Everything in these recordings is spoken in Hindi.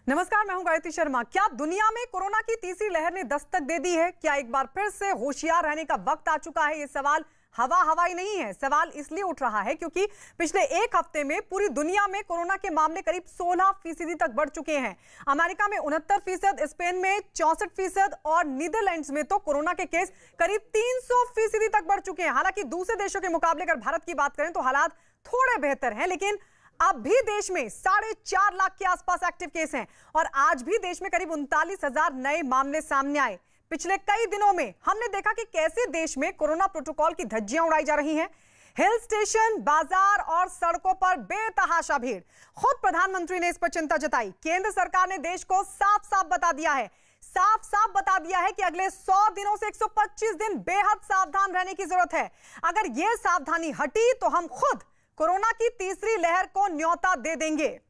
नमस्कार, मैं हूं गायत्री शर्मा। क्या दुनिया में कोरोना की तीसरी लहर ने दस्तक दे दी है? क्या एक बार फिर से होशियार रहने का वक्त आ चुका है? ये सवाल हवाई नहीं है। सवाल इसलिए उठ रहा है क्योंकि पिछले एक हफ्ते में पूरी दुनिया में कोरोना के मामले करीब 16% तक बढ़ चुके हैं। अमेरिका में 69%, स्पेन में 64% और नीदरलैंड्स में तो कोरोना के केस करीब 300% तक बढ़ चुके हैं। हालांकि दूसरे देशों के मुकाबले अगर भारत की बात करें तो हालात थोड़े बेहतर हैं, लेकिन अब भी देश में 4.5 लाख के आसपास एक्टिव केस हैं और आज भी देश में करीब 39,000 नए मामले सामने आए। पिछले कई दिनों में हमने देखा कि कैसे देश में कोरोना प्रोटोकॉल की धज्जियां उड़ाई जा रही हैं। हिल स्टेशन, बाजार और सड़कों पर बेतहाशा भीड़। खुद प्रधानमंत्री ने इस पर चिंता जताई। केंद्र सरकार ने देश को साफ साफ बता दिया है कि अगले 100 दिनों से 125 दिन बेहद सावधान रहने की जरूरत है। अगर यह सावधानी हटी तो हम खुद कोरोना की तीसरी लहर को न्योता दे देंगे।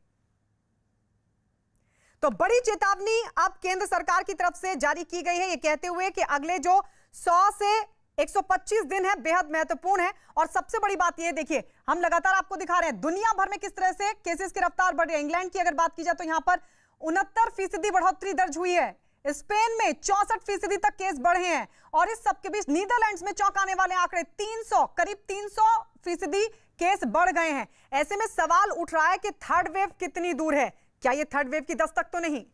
तो बड़ी चेतावनी अब केंद्र सरकार की तरफ से जारी की गई है, ये कहते हुए कि अगले जो 100 से 125 दिन है बेहद महत्वपूर्ण है। और सबसे बड़ी बात ये देखिए, हम लगातार आपको दिखा रहे हैं दुनिया भर में किस तरह से केसेस की रफ्तार बढ़ रही है। इंग्लैंड की अगर बात की जाए तो यहां पर 69% बढ़ोतरी दर्ज हुई है। स्पेन में 64% तक केस बढ़े हैं और इस सबके बीच नीदरलैंड्स में चौंकाने वाले आंकड़े करीब 300% केस बढ़ गए हैं। ऐसे में सवाल उठ रहा है कि थर्ड वेव कितनी दूर है? क्या यह थर्ड वेव की दस्तक तो नहीं?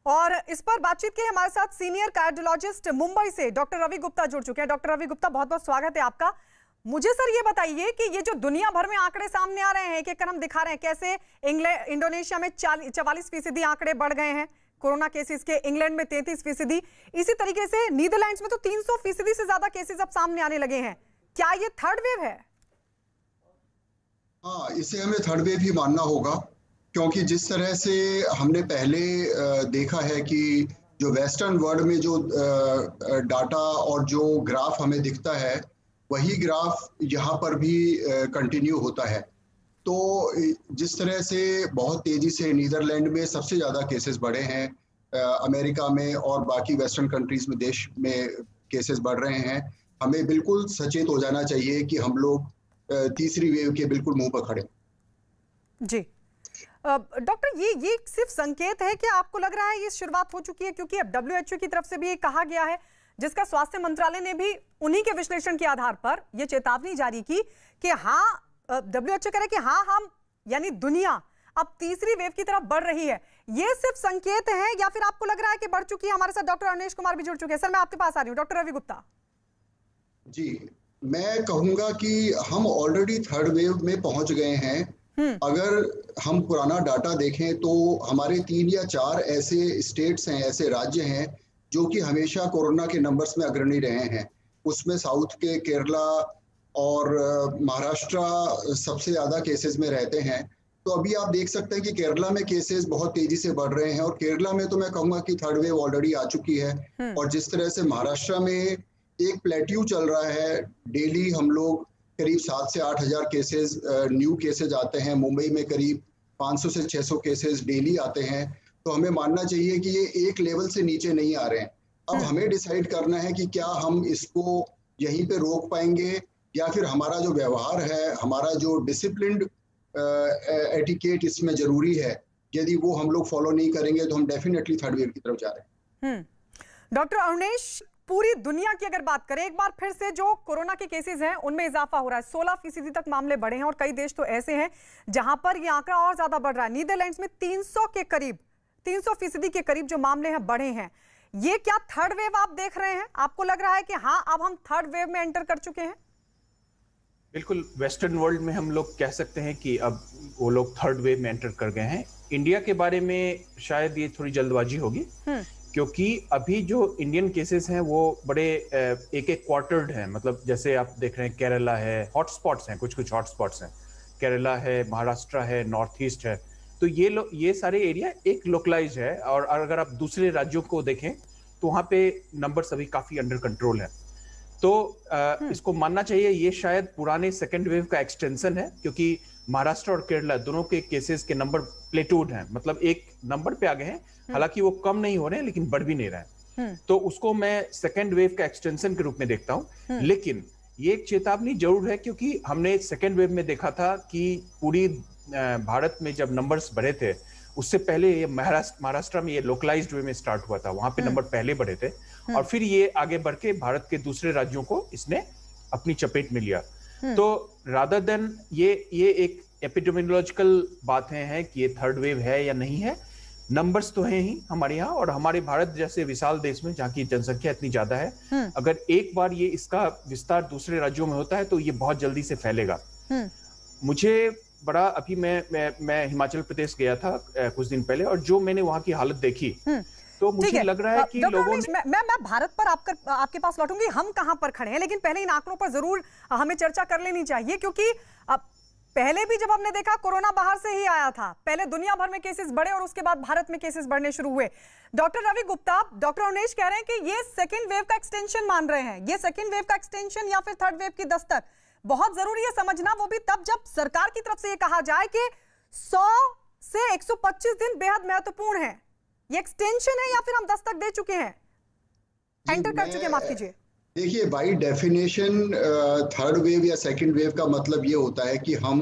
और इस पर बातचीत के हमारे साथ सीनियर कार्डियोलॉजिस्ट मुंबई से डॉक्टर रवि गुप्ता जुड़ चुके हैं। डॉक्टर रवि गुप्ता, बहुत बहुत स्वागत है आपका। मुझे सर ये बताइए कि ये जो दुनिया भर में आंकड़े सामने आ रहे हैं कि हम दिखा रहे हैं कैसे इंडोनेशिया में 44% आंकड़े बढ़ गए हैं कोरोना केसेस के, इंग्लैंड में 33%, इसी तरीके से नीदरलैंड्स में तो 300% से ज्यादा केसेस अब सामने आने लगे हैं। क्या ये थर्ड वेव है? हाँ, इसे हमें थर्ड वेव ही मानना होगा, क्योंकि जिस तरह से हमने पहले देखा है कि जो वेस्टर्न वर्ल्ड में जो डाटा और जो ग्राफ हमें दिखता है वही ग्राफ यहाँ पर भी कंटिन्यू होता है। तो जिस तरह से बहुत तेजी से नीदरलैंड में सबसे ज़्यादा केसेस बढ़े हैं, अमेरिका में और बाकी वेस्टर्न कंट्रीज में देश में केसेस बढ़ रहे हैं, हमें बिल्कुल सचेत हो जाना चाहिए कि हम लोग तीसरी वेव के बिल्कुल मुंह पर खड़े। जी डॉक्टर, ये सिर्फ संकेत है कि आपको लग रहा है ये शुरुआत हो चुकी है? क्योंकि अब WHO की तरफ से भी कहा गया है, जिसका स्वास्थ्य मंत्रालय ने भी उन्हीं के विश्लेषण के आधार पर यह चेतावनी जारी की कि हाँ, WHO कह रहे कि हाँ, हम यानी दुनिया अब तीसरी वेव की तरफ बढ़ रही है। ये सिर्फ संकेत है या फिर आपको लग रहा है कि बढ़ चुकी है? हमारे साथ डॉक्टर अवनेश कुमार भी जुड़ चुके हैं। सर, मैं आपके पास आ रही हूँ। डॉक्टर रवि गुप्ता जी, मैं कहूंगा कि हम ऑलरेडी थर्ड वेव में पहुंच गए हैं। अगर हम पुराना डाटा देखें तो हमारे 3 या 4 ऐसे स्टेट्स हैं, ऐसे राज्य हैं जो कि हमेशा कोरोना के नंबर्स में अग्रणी रहे हैं। उसमें साउथ के केरला और महाराष्ट्र सबसे ज़्यादा केसेस में रहते हैं। तो अभी आप देख सकते हैं कि केरला में केसेस बहुत तेजी से बढ़ रहे हैं और केरला में तो मैं कहूँगा कि थर्ड वेव ऑलरेडी आ चुकी है। और जिस तरह से महाराष्ट्र में एक प्लेट्यू चल रहा है, डेली हम लोग करीब 7 से 8 हज़ार केसेस न्यू केसेस आते हैं। मुंबई में करीब 500 से 600 केसेस डेली आते हैं। तो हमें मानना चाहिए कि ये एक लेवल से नीचे नहीं आ रहे हैं। अब हमें डिसाइड करना है कि क्या हम इसको यहीं पे रोक पाएंगे या फिर हमारा जो व्यवहार है, हमारा जो डिसिप्लिन्ड एटिकेट इसमें जरूरी है, यदि वो हम लोग फॉलो नहीं करेंगे तो हम डेफिनेटली थर्ड वेव की तरफ जा रहे हैं। डॉक्टर अवनेश, पूरी दुनिया की अगर बात करें, एक बार फिर से जो कोरोना के केसेस हैं उनमें इजाफा हो रहा है। 16% तक मामले बढ़े हैं और कई देश तो ऐसे हैं जहां पर ये आंकड़ा और ज्यादा बढ़ रहा है। नीदरलैंड्स में 300% के करीब जो मामले हैं बढ़े हैं। ये क्या थर्ड वेव आप देख रहे हैं? आपको लग रहा है कि हाँ, अब हम थर्ड वेव में एंटर कर चुके हैं? बिल्कुल, वेस्टर्न वर्ल्ड में हम लोग कह सकते हैं कि अब वो लोग थर्ड वेव में एंटर कर गए हैं। इंडिया के बारे में शायद ये थोड़ी जल्दबाजी होगी, क्योंकि अभी जो इंडियन केसेस हैं वो बड़े एक क्वार्टर्ड हैं। मतलब जैसे आप देख रहे हैं केरला है, हॉटस्पॉट्स हैं, कुछ हॉटस्पॉट्स हैं, केरला है, महाराष्ट्र है, नॉर्थ ईस्ट है। तो ये सारे एरिया एक लोकलाइज है। और अगर आप दूसरे राज्यों को देखें तो वहाँ पे नंबर्स अभी काफी अंडर कंट्रोल है। तो इसको मानना चाहिए ये शायद पुराने सेकेंड वेव का एक्सटेंशन है, क्योंकि महाराष्ट्र और केरला दोनों के केसेस के नंबर प्लेटूड हैं, मतलब एक नंबर पे आ गए हैं। हालांकि वो कम नहीं हो रहे हैं लेकिन बढ़ भी नहीं रहे हैं। तो उसको मैं सेकेंड वेव का एक्सटेंशन के रूप में देखता हूं। लेकिन ये एक चेतावनी जरूर है, क्योंकि हमने सेकेंड वेव में देखा था कि पूरी भारत में जब नंबर्स बढ़े थे, उससे पहले ये महाराष्ट्र में ये लोकलाइज्ड वे में स्टार्ट हुआ था, वहां पे नंबर पहले बढ़े थे और फिर ये आगे बढ़ के भारत के दूसरे राज्यों को इसने अपनी चपेट में लिया। तो रादर देन ये एक एपिडेमियोलॉजिकल बात है कि ये थर्ड वेव है या नहीं है, नंबर्स तो हैं ही हमारे यहाँ, और हमारे भारत जैसे विशाल देश में जहाँ की जनसंख्या इतनी ज्यादा है, अगर एक बार ये इसका विस्तार दूसरे राज्यों में होता है तो ये बहुत जल्दी से फैलेगा। मुझे बड़ा अभी मैं हिमाचल प्रदेश गया था कुछ दिन पहले, और जो मैंने वहाँ की हालत देखी तो मुझे लग रहा है कि लोगों ने मैं भारत पर आपके पास लौटूंगी, हम कहां पर खड़े हैं, लेकिन पहले इन आंकड़ों पर जरूर हमें चर्चा कर लेनी चाहिए, क्योंकि पहले भी जब हमने देखा कोरोना बाहर से ही आया था, पहले दुनिया भर में केसेस बढ़े और उसके बाद भारत में केसेस बढ़ने शुरू हुए। डॉक्टर रवि गुप्ता, डॉक्टर अवनेश कह रहे हैं कि ये सेकेंड वेव का एक्सटेंशन मान रहे हैं, ये सेकेंड वेव का एक्सटेंशन या फिर थर्ड वेव की दस्तक, बहुत जरूरी है समझना, वो भी तब जब सरकार की तरफ से ये कहा जाए कि 100 से 125 दिन बेहद महत्वपूर्ण है। ये एक्सटेंशन है या फिर हम दस्तक दे चुके हैं, एंटर कर चुके हैं, माफ कीजिए। देखिए, बाय डेफिनेशन थर्ड वेव या सेकंड वेव का मतलब ये होता है कि हम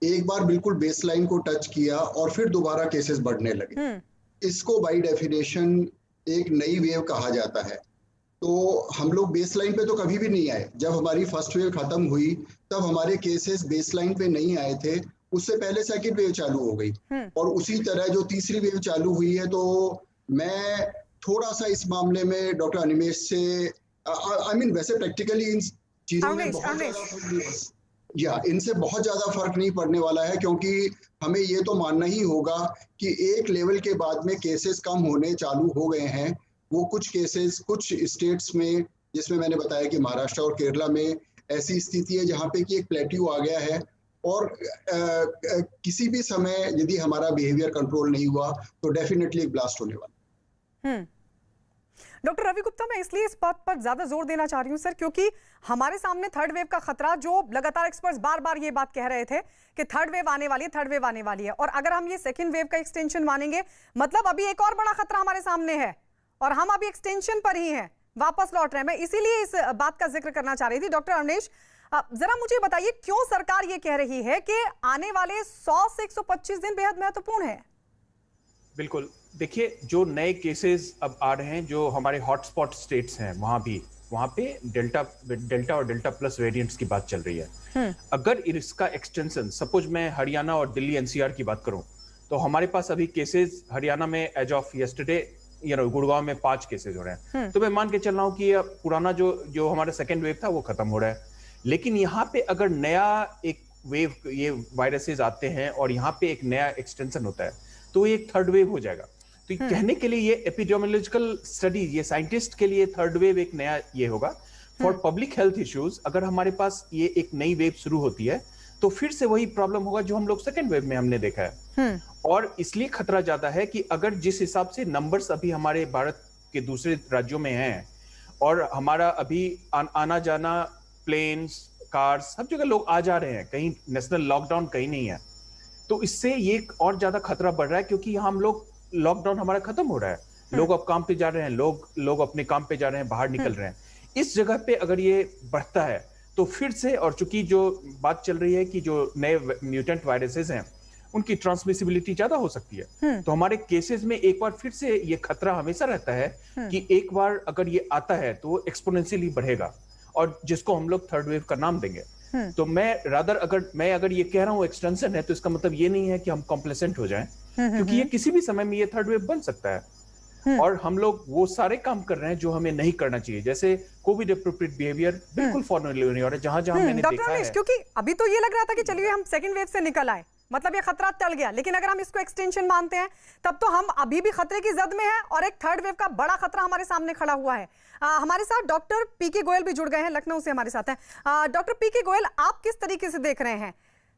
एक बार बिल्कुल बेसलाइन को टच किया और फिर दोबारा केसेस बढ़ने लगे। इसको बाय डेफिनेशन एक नई वेव कहा जाता है। तो हम लोग बेसलाइन पे तो कभी भी नहीं आए। जब हमारी फर्स्ट वेव खत्म हुई तब हमारे केसेस बेसलाइन पे नहीं आए थे, उससे पहले सेकंड वेव चालू हो गई और उसी तरह जो तीसरी वेव चालू हुई है। तो मैं थोड़ा सा इस मामले में डॉक्टर अनिमेश से वैसे प्रैक्टिकली इन चीजों में इनसे बहुत ज्यादा फर्क नहीं पड़ने वाला है, क्योंकि हमें ये तो मानना ही होगा कि एक लेवल के बाद में केसेस कम होने चालू हो गए हैं। वो कुछ केसेस कुछ स्टेट्स में, जिसमें मैंने बताया कि महाराष्ट्र और केरला में ऐसी स्थिति है जहाँ पे कि एक प्लेट्यू आ गया है, और किसी भी समय यदि हमारा बिहेवियर कंट्रोल नहीं हुआ तो डेफिनेटली एक ब्लास्ट होने वाला। डॉक्टर रवि गुप्ता, मैं इसलिए इस बात पर ज्यादा जोर देना चाह रही हूं सर, क्योंकि हमारे सामने थर्ड वेव का खतरा, जो लगातार एक्सपर्ट्स बार बार ये बात कह रहे थे कि थर्ड वेव आने वाली है, थर्ड वेव आने वाली है, और अगर हम ये सेकंड वेव का एक्सटेंशन मानेंगे, मतलब अभी एक और बड़ा खतरा हमारे सामने है और हम अभी एक्सटेंशन पर ही हैं, वापस लौट रहे हैं। मैं इसीलिए इस बात का जिक्र करना चाह रही थी। डॉक्टर अवनेश, जरा मुझे बताइए, क्यों सरकार ये कह रही है कि आने वाले 100 से 125 दिन बेहद महत्वपूर्ण है? बिल्कुल, देखिए, जो नए केसेस अब आ रहे हैं, जो हमारे हॉटस्पॉट स्टेट्स हैं, वहां पे डेल्टा और डेल्टा प्लस वेरिएंट्स की बात चल रही है। अगर इसका एक्सटेंशन, सपोज मैं हरियाणा और दिल्ली एनसीआर की बात करूं, तो हमारे पास अभी केसेस हरियाणा में एज ऑफ यस्टरडे गुड़गांव में 5 केसेस हो रहे हैं। तो मैं मान के चल रहा हूं कि पुराना जो हमारा सेकेंड वेव था वो खत्म हो रहा है। लेकिन यहाँ पे अगर नया एक वेव, ये वायरसेस आते हैं और यहाँ पे एक नया एक्सटेंशन होता है, तो ये एक थर्ड वेव हो जाएगा। तो कहने के लिए ये एपिडेमियोलॉजिकल स्टडी, ये साइंटिस्ट के लिए थर्ड वेव एक नया ये होगा। फॉर पब्लिक हेल्थ इश्यूज, अगर हमारे पास ये एक नई वेव शुरू होती है तो फिर से वही प्रॉब्लम होगा जो हम लोग सेकेंड वेव में हमने देखा है। और इसलिए खतरा ज्यादा है कि अगर जिस हिसाब से नंबर्स अभी हमारे भारत के दूसरे राज्यों में हैं और हमारा अभी आना जाना, प्लेन्स, कार्स, सब जगह लोग आ जा रहे हैं, कहीं नेशनल लॉकडाउन कहीं नहीं है, तो इससे ये और ज्यादा खतरा बढ़ रहा है, क्योंकि हम लोग लॉकडाउन हमारा खत्म हो रहा है, लोग अब काम पे जा रहे हैं, लोग अपने काम पे जा रहे हैं, बाहर निकल रहे हैं। इस जगह पे अगर ये बढ़ता है तो फिर से, और चूंकि जो बात चल रही है कि जो नए म्यूटेंट वायरसेस हैं उनकी ट्रांसमिसिबिलिटी ज्यादा हो सकती है, तो हमारे केसेस में एक बार फिर से ये खतरा हमेशा रहता है कि एक बार अगर ये आता है तो वो एक्सपोनेंशियली बढ़ेगा, और जिसको हम लोग थर्ड वेव का नाम देंगे। तो मैं अगर ये कह रहा हूँ एक्सटेंशन है, तो इसका मतलब ये नहीं है कि हम कॉम्प्लेसेंट हो जाएं, क्योंकि ये किसी भी समय में ये थर्ड वेव बन सकता है। और हम लोग वो सारे काम कर रहे हैं जो हमें नहीं करना चाहिए, जैसे कोविड एप्रोप्रिएट बिहेवियर बिल्कुल फॉलो नहीं हो रहा है, जहां मैंने देखा है। क्योंकि अभी तो ये लग रहा था कि चलिए हम सेकंड वेव से निकल आए, मतलब ये खतरा टल गया, लेकिन अगर हम इसको एक्सटेंशन मानते हैं तब तो हम अभी भी खतरे की जद में हैं और एक थर्ड वेव का बड़ा खतरा हमारे सामने खड़ा हुआ है। हमारे साथ डॉक्टर पीके गोयल भी जुड़ गए हैं, लखनऊ से हमारे साथ हैं। डॉक्टर पीके गोयल, आप किस तरीके से देख रहे हैं?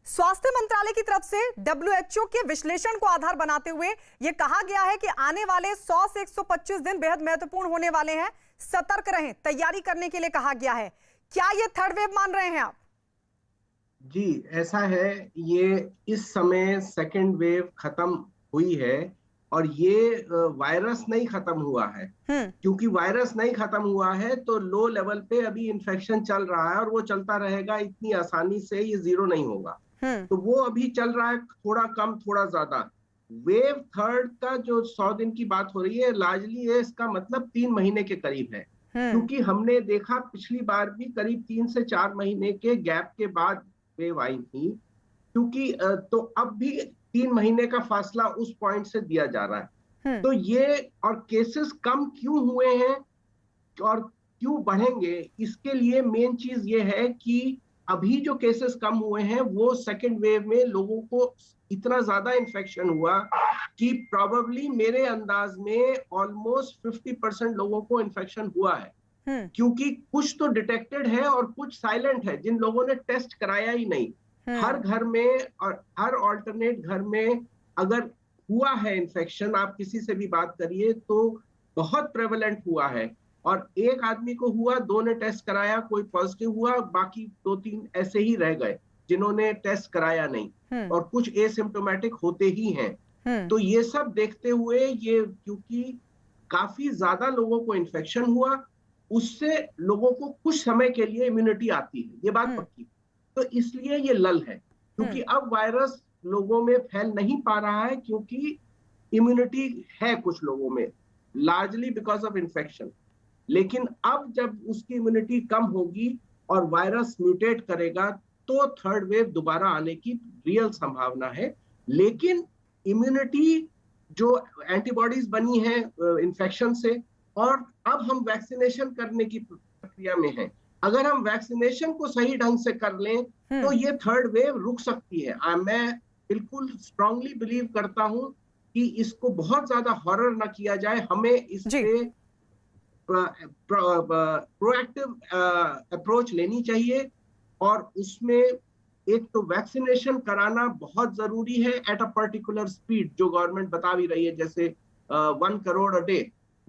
स्वास्थ्य मंत्रालय की तरफ से WHO के विश्लेषण को आधार बनाते हुए यह कहा गया है कि आने वाले 100 से 125 दिन बेहद महत्वपूर्ण होने वाले हैं, सतर्क रहें, तैयारी करने के लिए कहा गया है। क्या ये थर्ड वेव मान रहे हैं आप? जी, ऐसा है। ये इस समय सेकेंड वेव खत्म हुई है, और ये वायरस नहीं खत्म हुआ है। क्योंकि वायरस नहीं खत्म हुआ है तो लो लेवल पे अभी इन्फेक्शन चल रहा है और वो चलता रहेगा, इतनी आसानी से ये जीरो नहीं होगा। तो वो अभी चल रहा है, थोड़ा कम थोड़ा ज्यादा। वेव थर्ड का जो 100 दिन की बात हो रही है, लार्जली ये इसका मतलब 3 महीने के करीब है। क्योंकि हमने देखा पिछली बार भी करीब 3 से 4 महीने के गैप के बाद वेव आई थी। क्योंकि तो अब भी 3 महीने का फासला उस पॉइंट से दिया जा रहा है। तो ये और केसेस कम क्यों हुए हैं और क्यों बढ़ेंगे, इसके लिए मेन चीज ये है कि अभी जो केसेस कम हुए हैं वो सेकेंड वेव में लोगों को इतना ज्यादा इन्फेक्शन हुआ कि प्रोबेबली मेरे अंदाज में ऑलमोस्ट 50% लोगों को इन्फेक्शन हुआ है। क्योंकि कुछ तो डिटेक्टेड है और कुछ साइलेंट है, जिन लोगों ने टेस्ट कराया ही नहीं। हर घर में और हर ऑल्टरनेट घर में अगर हुआ है इन्फेक्शन, आप किसी से भी बात करिए तो बहुत प्रेवलेंट हुआ है। और एक आदमी को हुआ, 2 ने टेस्ट कराया, कोई पॉजिटिव हुआ, बाकी 2-3 ऐसे ही रह गए जिन्होंने टेस्ट कराया नहीं, और कुछ एसिम्प्टोमेटिक होते ही हैं। तो ये सब देखते हुए, ये क्योंकि काफी ज्यादा लोगों को इन्फेक्शन हुआ, उससे लोगों को कुछ समय के लिए इम्यूनिटी आती है, ये बात पक्की। तो इसलिए ये लल है, क्योंकि अब वायरस लोगों में फैल नहीं पा रहा है, क्योंकि इम्यूनिटी है कुछ लोगों में, लार्जली बिकॉज ऑफ इन्फेक्शन। लेकिन अब जब उसकी इम्यूनिटी कम होगी और वायरस म्यूटेट करेगा तो थर्ड वेव दोबारा आने की रियल संभावना है। लेकिन इम्यूनिटी जो एंटीबॉडीज बनी है इन्फेक्शन से, और अब हम वैक्सीनेशन करने की प्रक्रिया में हैं, अगर हम वैक्सीनेशन को सही ढंग से कर लें तो ये थर्ड वेव रुक सकती है। मैं बिल्कुल स्ट्रांगली बिलीव करता हूं कि इसको बहुत ज्यादा हॉरर ना किया जाए, हमें इससे प्रोएक्टिव अप्रोच लेनी चाहिए। और उसमें एक तो वैक्सीनेशन कराना बहुत जरूरी है एट अ पर्टिकुलर स्पीड, जो गवर्नमेंट बता भी रही है, जैसे 1 करोड़ अ डे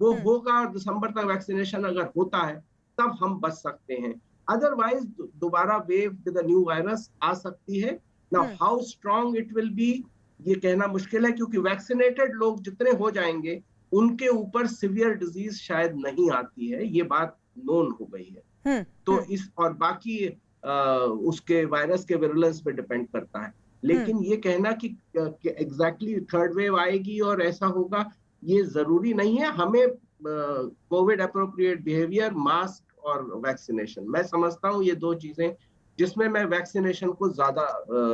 वो होगा। दिसंबर तक वैक्सीनेशन अगर होता है तब हम बच सकते हैं, अदरवाइज दोबारा wave with a new virus आ सकती है। Now how strong it will be ये कहना मुश्किल है, क्योंकि वैक्सीनेटेड लोग जितने हो जाएंगे उनके ऊपर सिवियर डिजीज शायद नहीं आती है, ये बात नोन हो गई है। तो इस और बाकी उसके वायरस के विरुलेंस पे डिपेंड करता है। लेकिन ये कहना कि एग्जैक्टली थर्ड वेव आएगी और ऐसा होगा, ये जरूरी नहीं है। हमें कोविड अप्रोप्रिएट बिहेवियर, मास्क और वैक्सीनेशन, मैं समझता हूँ ये 2 चीजें जिसमें मैं वैक्सीनेशन को ज्यादा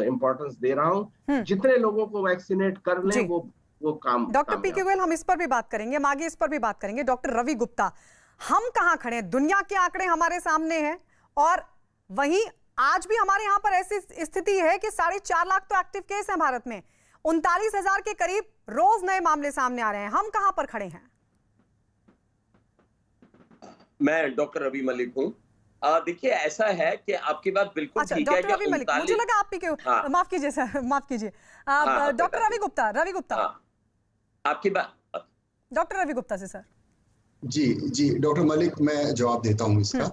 इंपॉर्टेंस दे रहा हूँ। जितने लोगों को वैक्सीनेट कर लें वो काम। डॉक्टर पी के गोयल, हम इस पर भी बात करेंगे, हम आगे इस पर भी बात करेंगे। डॉक्टर रवि गुप्ता, हम कहां खड़े हैं? दुनिया के आंकड़े हमारे सामने हैं और वहीं आज भी हमारे यहाँ पर ऐसी स्थिति है कि 4.5 लाख तो एक्टिव केस हैं भारत में, 39,000 के करीब रोज नए मामले सामने आ रहे हैं। हम कहां पर खड़े हैं? मैं डॉक्टर रवि मलिक हूँ। देखिए, ऐसा है कि आपकी बात बिल्कुल ठीक है। डॉक्टर रवि मलिक, मुझे लगा आप पीके, माफ कीजिए सर, माफ कीजिए। डॉक्टर रवि गुप्ता, आपकी बात डॉक्टर रवि गुप्ता से सर। जी डॉक्टर मलिक, मैं जवाब देता हूँ इसका।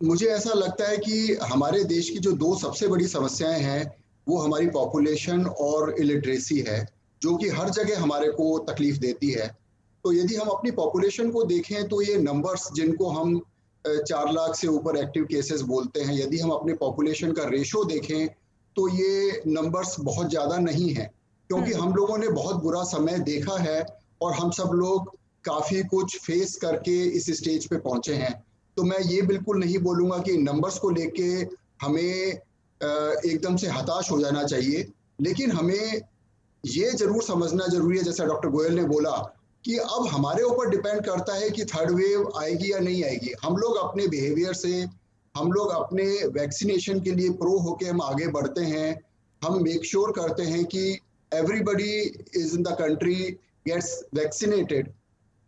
मुझे ऐसा लगता है कि हमारे देश की जो 2 सबसे बड़ी समस्याएं हैं वो हमारी पॉपुलेशन और इलिटरेसी है, जो कि हर जगह हमारे को तकलीफ देती है। तो यदि हम अपनी पॉपुलेशन को देखें तो ये नंबर्स जिनको हम 4 लाख से ऊपर एक्टिव केसेस बोलते हैं, यदि हम अपने पॉपुलेशन का रेशो देखें तो ये नंबर्स बहुत ज़्यादा नहीं है, क्योंकि हम लोगों ने बहुत बुरा समय देखा है और हम सब लोग काफ़ी कुछ फेस करके इस स्टेज पे पहुंचे हैं। तो मैं ये बिल्कुल नहीं बोलूँगा कि नंबर्स को लेके हमें एकदम से हताश हो जाना चाहिए, लेकिन हमें ये जरूर समझना जरूरी है, जैसा डॉक्टर गोयल ने बोला, कि अब हमारे ऊपर डिपेंड करता है कि थर्ड वेव आएगी या नहीं आएगी। हम लोग अपने बिहेवियर से, हम लोग अपने वैक्सीनेशन के लिए प्रो होके हम आगे बढ़ते हैं। हम मेक श्योर करते हैं कि everybody is in the country gets vaccinated.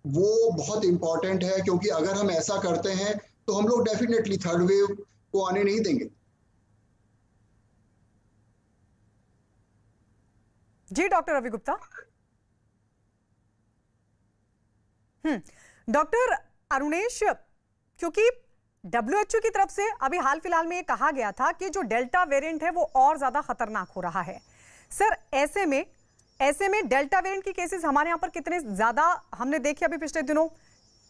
वो बहुत इंपॉर्टेंट है, क्योंकि अगर हम ऐसा करते हैं तो हम लोग डेफिनेटली थर्ड वेव को आने नहीं देंगे। जी डॉक्टर रवि गुप्ता। डॉक्टर अरुणेश, क्योंकि WHO की तरफ से अभी हाल फिलहाल में कहा गया था कि जो डेल्टा वेरिएंट है वो और ज्यादा खतरनाक हो रहा है। सर, ऐसे में ऐसे में डेल्टा वेरिएंट की केसेस हमारे यहाँ पर कितने ज्यादा हमने देखे अभी पिछले दिनों,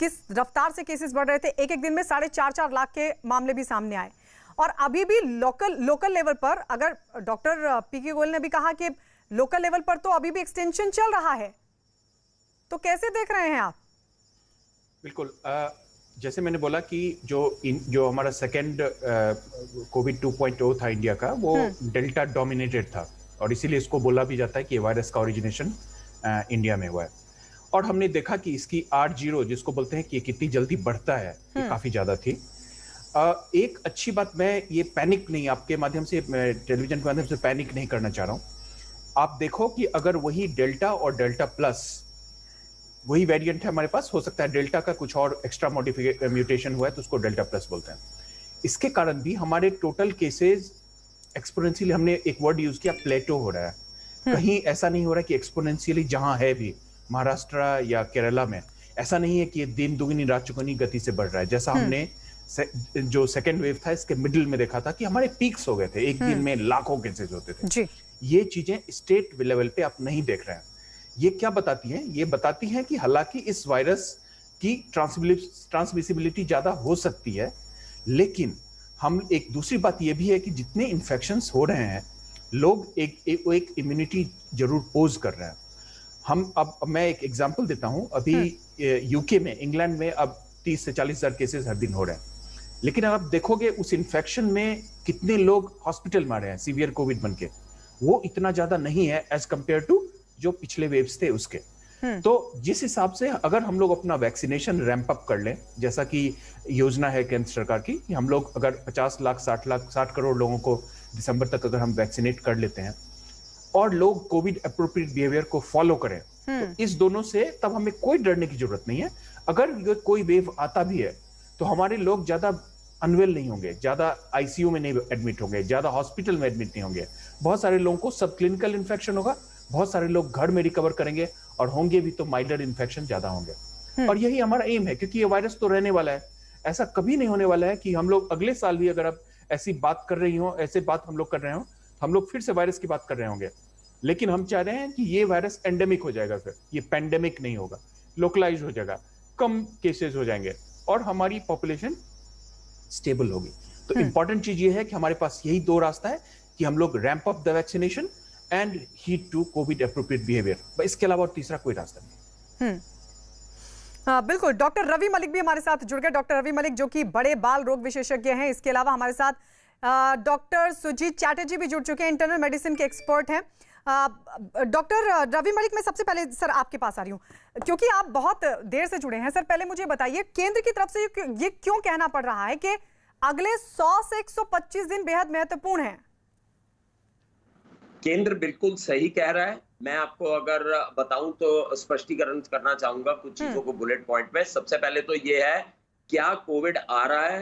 किस रफ्तार से केसेस बढ़ रहे थे। एक एक दिन में 4.5 लाख के मामले भी सामने आए। और अभी भी लोकल लेवल पर, अगर डॉक्टर पीके गोयल ने भी कहा कि लोकल लेवल पर तो अभी भी एक्सटेंशन चल रहा है, तो कैसे देख रहे हैं आप? बिल्कुल, जैसे मैंने बोला कि जो हमारा सेकेंड कोविड 2.0 था इंडिया का, वो डेल्टा डोमिनेटेड था और इसीलिए इसको बोला भी जाता है कि वायरस का ओरिजिनेशन इंडिया में हुआ है। और हमने देखा कि इसकी R0 जिसको बोलते हैं कि कितनी जल्दी बढ़ता है, ये काफी ज्यादा थी। एक अच्छी बात, मैं ये पैनिक नहीं, आपके माध्यम से, टेलीविजन के माध्यम से पैनिक नहीं करना चाह रहा हूँ। आप देखो कि अगर वही डेल्टा और डेल्टा प्लस वही वेरिएंट है हमारे पास, हो सकता है डेल्टा का कुछ और एक्स्ट्रा म्यूटेशन हुआ है तो उसको डेल्टा प्लस बोलते हैं। इसके कारण भी हमारे टोटल केसेस एक्सपोनेंशियली, हमने एक वर्ड यूज किया, प्लेटो हो रहा है। कहीं ऐसा नहीं हो रहा कि एक्सपोनेंशियली जहां है भी महाराष्ट्र या केरला में, ऐसा नहीं है कि ये दिन दुगनी रात चौगुनी गति से बढ़ रहा है। जैसा हमने जो सेकेंड वेव था इसके मिडिल में देखा था कि हमारे पीक्स हो गए थे, एक दिन में लाखों केसेस होते थे जी। ये चीजें स्टेट लेवल पे आप नहीं देख रहे हैं। ये क्या बताती हैं? ये बताती हैं कि हालांकि इस वायरस की ट्रांसमिसिबिलिटी ज्यादा हो सकती है, लेकिन हम एक दूसरी बात ये भी है कि जितने इन्फेक्शंस हो रहे हैं, लोग एक इम्यूनिटी जरूर पोज कर रहे हैं। अब मैं एक एग्जांपल देता हूं। अभी यूके में, इंग्लैंड में अब 30 से 40 हजार केसेस हर दिन हो रहे हैं, लेकिन आप देखोगे उस इन्फेक्शन में कितने लोग हॉस्पिटल में आ रहे हैं सीवियर कोविड बनके, वो इतना ज्यादा नहीं है एज कंपेयर टू जो पिछले वेव्स थे उसके। तो जिस हिसाब से अगर हम लोग अपना वैक्सीनेशन रैंप अप कर लें, जैसा कि योजना है केंद्र सरकार की, कि हम लोग अगर 50 लाख 60 करोड़ लोगों को दिसंबर तक अगर हम वैक्सीनेट कर लेते हैं और लोग कोविड एप्रोप्रिएट बिहेवियर को फॉलो करें, तो इस दोनों से तब हमें कोई डरने की जरूरत नहीं है। अगर कोई वेव आता भी है तो हमारे लोग ज्यादा अनवेल नहीं होंगे, ज्यादा आईसीयू में नहीं एडमिट होंगे, ज्यादा हॉस्पिटल में एडमिट नहीं होंगे। बहुत सारे लोगों को सब क्लिनिकल इन्फेक्शन होगा, बहुत सारे लोग घर में रिकवर करेंगे, और होंगे भी तो माइल्डर इन्फेक्शन ज्यादा होंगे। और यही हमारा एम है, क्योंकि ये वायरस तो रहने वाला है। ऐसा कभी नहीं होने वाला है कि हम लोग अगले साल भी अगर आप ऐसी बात कर रही हो, ऐसे बात हम लोग कर रहे हो, हम लोग फिर से वायरस की बात कर रहे होंगे। लेकिन हम चाह रहे हैं कि ये वायरस एंडेमिक हो जाएगा, फिर ये पैंडेमिक नहीं होगा, लोकलाइज हो जाएगा, कम केसेस हो जाएंगे और हमारी पॉपुलेशन स्टेबल होगी। तो इंपॉर्टेंट चीज ये है कि हमारे पास यही दो रास्ता है कि हम लोग ramp up the vaccination and heat to COVID appropriate behaviour. इसके अलावा और तीसरा कोई रास्ता नहीं। बिल्कुल। डॉक्टर रवि मलिक भी हमारे साथ जुड़ गए। डॉक्टर रवि मलिक जो कि बड़े बाल रोग विशेषज्ञ हैं। इसके अलावा हमारे साथ डॉक्टर सुजीत चैटर्जी भी जुड़ चुके हैं, इंटरनल मेडिसिन के एक्सपर्ट हैं। डॉक्टर रवि मलिक, मैं सबसे पहले सर आपके पास आ रही हूँ, क्योंकि आप बहुत देर से जुड़े हैं। सर पहले मुझे बताइए, केंद्र की तरफ से ये क्यों कहना पड़ रहा है कि अगले 100 से 125 दिन बेहद महत्वपूर्ण हैं? केंद्र बिल्कुल सही कह रहा है। मैं आपको अगर बताऊं तो स्पष्टीकरण करना चाहूंगा कुछ चीजों को बुलेट पॉइंट में। सबसे पहले तो ये है, क्या कोविड आ रहा है?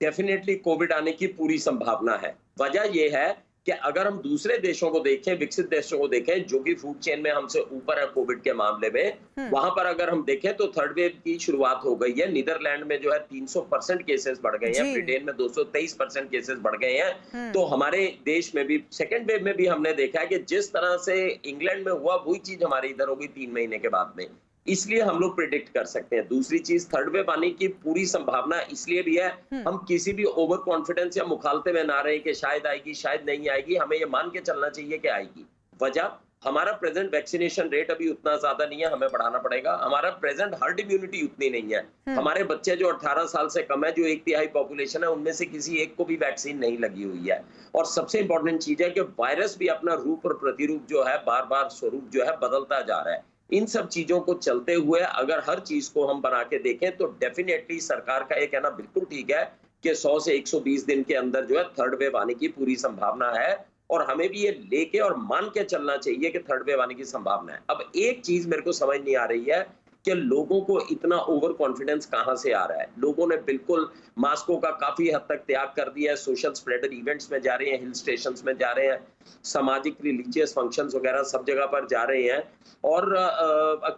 डेफिनेटली कोविड आने की पूरी संभावना है। वजह यह है कि अगर हम दूसरे देशों को देखें, विकसित देशों को देखें जो कि फूड चेन में हमसे ऊपर है कोविड के मामले में, वहां पर अगर हम देखें तो थर्ड वेव की शुरुआत हो गई है। नीदरलैंड में जो है 300% केसेस बढ़ गए हैं, ब्रिटेन में 223% केसेस बढ़ गए हैं। तो हमारे देश में भी सेकेंड वेव में भी हमने देखा है कि जिस तरह से इंग्लैंड में हुआ वही चीज हमारे इधर होगी 3 महीने के बाद में। इसलिए हम लोग प्रिडिक्ट कर सकते हैं। दूसरी चीज, थर्ड वेव आने की पूरी संभावना इसलिए भी है, हम किसी भी ओवर कॉन्फिडेंस या मुखालते में ना रहे कि शायद आएगी शायद नहीं आएगी। हमें ये मान के चलना चाहिए कि आएगी। वजह, हमारा प्रेजेंट वैक्सीनेशन रेट अभी उतना ज्यादा नहीं है, हमें बढ़ाना पड़ेगा। हमारा प्रेजेंट हर्ड इम्यूनिटी उतनी नहीं है। हमारे बच्चे जो 18 साल से कम है, जो 1/3 पॉपुलेशन है, उनमें से किसी एक को भी वैक्सीन नहीं लगी हुई है। और सबसे इंपॉर्टेंट चीज है कि वायरस भी अपना रूप और प्रतिरूप जो है, बार बार स्वरूप जो है बदलता जा रहा है। इन सब चीजों को चलते हुए अगर हर चीज को हम बना के देखें तो डेफिनेटली सरकार का ये कहना बिल्कुल ठीक है कि 100 से 120 दिन के अंदर जो है थर्ड वेव आने की पूरी संभावना है। और हमें भी ये लेके और मान के चलना चाहिए कि थर्ड वेव आने की संभावना है। अब एक चीज मेरे को समझ नहीं आ रही है कि लोगों को इतना ओवर कॉन्फिडेंस कहां से आ रहा है। लोगों ने बिल्कुल मास्कों का काफी हद तक त्याग कर दिया है, सोशल स्प्रेडर इवेंट्स में जा रहे हैं, हिल स्टेशंस में जा रहे हैं, सामाजिक रिलीजियस फंक्शंस वगैरह सब जगह पर जा रहे हैं। और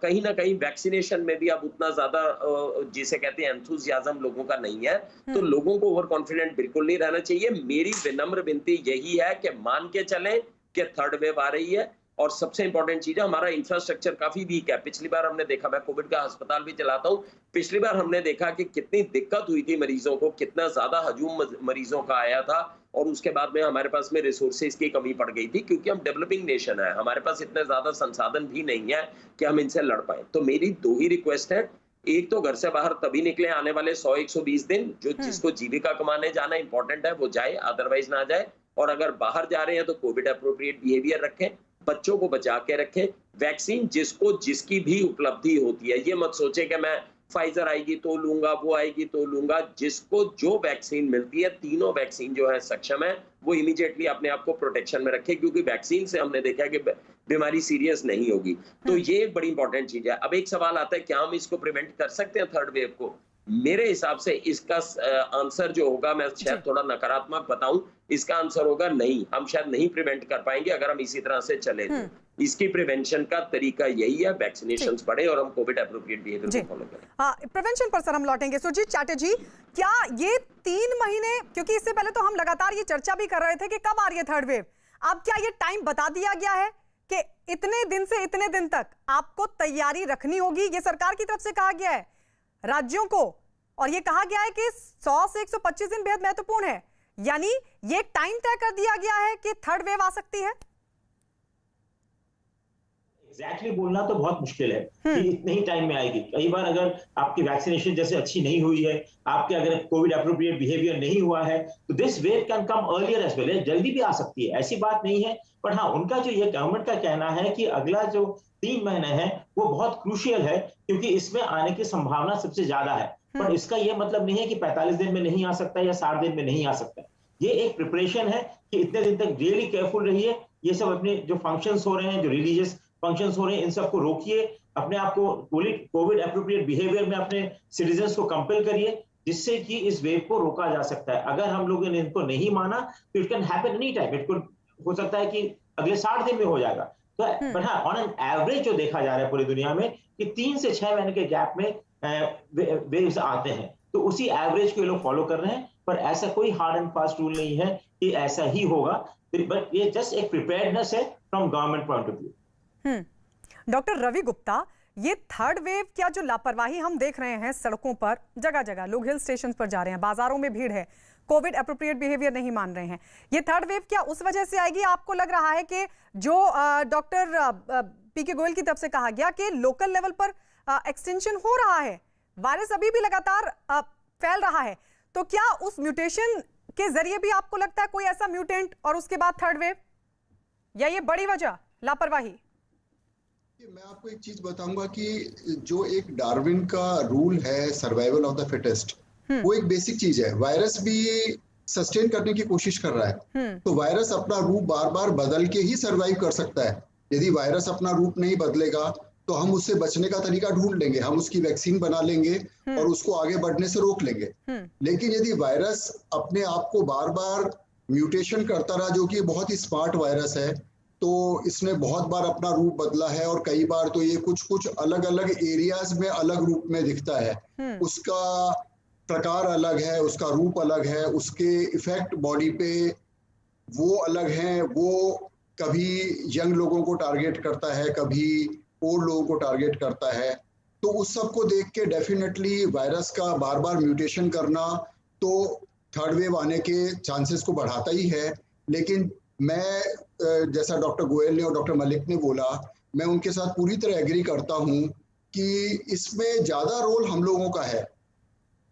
कहीं ना कहीं वैक्सीनेशन में भी अब उतना ज्यादा जिसे कहते हैं एंथुसियाज्म लोगों का नहीं है। तो लोगों को ओवर कॉन्फिडेंट बिल्कुल नहीं रहना चाहिए। मेरी विनम्र विनती यही है कि मान के चलें कि थर्ड वेव आ रही है, और सबसे इंपॉर्टेंट चीज है, हमारा इंफ्रास्ट्रक्चर काफी वीक है। पिछली बार हमने देखा, मैं कोविड का अस्पताल भी चलाता हूँ, पिछली बार हमने देखा कि कितनी दिक्कत हुई थी मरीजों को, कितना ज्यादा हजूम मरीजों का आया था, और उसके बाद में हमारे पास में रिसोर्सेज की कमी पड़ गई थी, क्योंकि हम डेवलपिंग नेशन है, हमारे पास इतने ज्यादा संसाधन भी नहीं है कि हम इनसे लड़ पाए। तो मेरी दो ही रिक्वेस्ट है, एक तो घर से बाहर तभी निकले आने वाले 100-120 दिन, जो जिसको जीविका कमाने जाना इंपॉर्टेंट है वो जाए, अदरवाइज ना जाए। और अगर बाहर जा रहे हैं तो कोविड अप्रोप्रिएट बिहेवियर रखें, बच्चों को बचा के रखें। वैक्सीन जिसको जिसकी भी उपलब्धि होती है, ये मत सोचे कि मैं फाइजर आएगी तो लूंगा, वो आएगी तो लूंगा। जिसको जो वैक्सीन मिलती है, तीनों वैक्सीन जो है सक्षम है, वो इमीडिएटली अपने आप को प्रोटेक्शन में रखे, क्योंकि वैक्सीन से हमने देखा कि बीमारी सीरियस नहीं होगी। तो ये एक बड़ी इंपॉर्टेंट चीज है। अब एक सवाल आता है, क्या हम इसको प्रिवेंट कर सकते हैं थर्ड वेव को? मेरे हिसाब से इसका आंसर जो होगा, मैं शायद थोड़ा नकारात्मक बताऊं, इसका आंसर होगा नहीं। हम शायद नहीं प्रिवेंट कर पाएंगे अगर हम इसी तरह से चले तो। इसकी प्रिवेंशन का तरीका यही है, वैक्सीनेशंस बढ़े और हम कोविड एप्रोप्रिएट बिहेवियर को फॉलो करें। हाँ, प्रिवेंशन पर सर हम लौटेंगे। सुरजीत चैटर्जी, क्या ये 3 महीने, क्योंकि इससे पहले तो हम लगातार ये चर्चा भी कर रहे थे कि कब आ रही है थर्ड वेव, अब क्या ये टाइम बता दिया गया है कि इतने दिन से इतने दिन तक आपको तैयारी रखनी होगी? ये सरकार की तरफ से कहा गया है राज्यों को, और ये कहा गया है कि 100 से 125 दिन बेहद महत्वपूर्ण है, यानी ये टाइम तय कर दिया गया है कि थर्ड वेव आ सकती है। एग्जैक्टली बोलना तो बहुत मुश्किल है कि इतने ही टाइम में आएगी। कई बार अगर आपकी वैक्सीनेशन जैसे अच्छी नहीं हुई है, आपके अगर कोविड एप्रोप्रिएट बिहेवियर नहीं हुआ है, तो this wave can come earlier as well, जल्दी भी आ सकती है, ऐसी बात नहीं है। पर हाँ, उनका जो ये गवर्नमेंट का कहना है कि अगला जो 3 महीने है वो बहुत क्रूशियल है, क्योंकि इसमें आने की संभावना सबसे ज्यादा है। पर इसका ये मतलब नहीं है कि 45 दिन में नहीं आ सकता या 60 दिन में नहीं आ सकता। ये एक प्रिपरेशन है कि इतने दिन तक रियली केयरफुल रहिए। ये सब अपने जो फंक्शंस हो रहे हैं, जो रिलीजियस फंक्शंस हो रहे हैं, इन सबको रोकिए, अपने आप को कोविड एप्रोप्रिएट बिहेवियर में अपने सिटीजन्स को कंपेल करिए, जिससे कि इस वेव को रोका जा सकता है। अगर हम लोगों ने इनको नहीं माना तो it can happen any time, it could हो सकता है कि अगले 60 दिन में हो जाएगा। तो पर हाँ, ऑन एन एवरेज जो देखा जा रहा है पूरी दुनिया में कि 3 से 6 महीने के गैप में वेव्स आते हैं, तो उसी एवरेज को ये लोग फॉलो कर रहे हैं। पर ऐसा कोई हार्ड एंड फास्ट रूल नहीं है कि ऐसा ही होगा, बट ये जस्ट एक प्रिपेयर्डनेस है from government point of view. Doctor Ravi Gupta, ये थर्ड वेव क्या जो लापरवाही हम देख रहे हैं सड़कों पर, जगह जगह लोग हिल स्टेशन पर जा रहे हैं, बाजारों में भीड़ है, कोविड एप्रोप्रिएट बिहेवियर नहीं मान रहे हैं, ये थर्ड वेव क्या उस वजह से आएगी? आपको लग रहा है कि जो डॉक्टर पीके गोयल की तरफ से कहा गया कि लोकल लेवल पर एक्सटेंशन हो रहा है, वायरस अभी भी लगातार फैल रहा है, तो क्या उस म्यूटेशन के जरिए भी आपको लगता है कोई ऐसा म्यूटेंट और उसके बाद थर्ड वेव, या ये बड़ी वजह लापरवाही? मैं आपको एक चीज बताऊंगा कि जो एक डार्विन का रूल है, सर्वाइवल ऑफ द फिटेस्ट, वो एक बेसिक चीज है। वायरस भी सस्टेन करने की कोशिश कर रहा है, तो वायरस अपना रूप बार बार बदल के ही सर्वाइव कर सकता है। यदि वायरस अपना रूप नहीं बदलेगा तो हम उससे बचने का तरीका ढूंढ लेंगे, हम उसकी वैक्सीन बना लेंगे और उसको आगे बढ़ने से रोक लेंगे। लेकिन यदि वायरस अपने आप को बार बार म्यूटेशन करता रहा, जो कि बहुत ही स्मार्ट वायरस है, तो इसने बहुत बार अपना रूप बदला है और कई बार तो ये कुछ कुछ अलग अलग एरियाज में अलग रूप में दिखता है। उसका प्रकार अलग है, उसका रूप अलग है, उसके इफेक्ट बॉडी पे वो अलग हैं। वो कभी यंग लोगों को टारगेट करता है, कभी ओल्ड लोगों को टारगेट करता है। तो उस सब को देख के डेफिनेटली वायरस का बार बार म्यूटेशन करना तो थर्ड वेव आने के चांसेस को बढ़ाता ही है। लेकिन मैं जैसा डॉक्टर गोयल ने और डॉक्टर मलिक ने बोला, मैं उनके साथ पूरी तरह एग्री करता हूं कि इसमें ज्यादा रोल हम लोगों का है।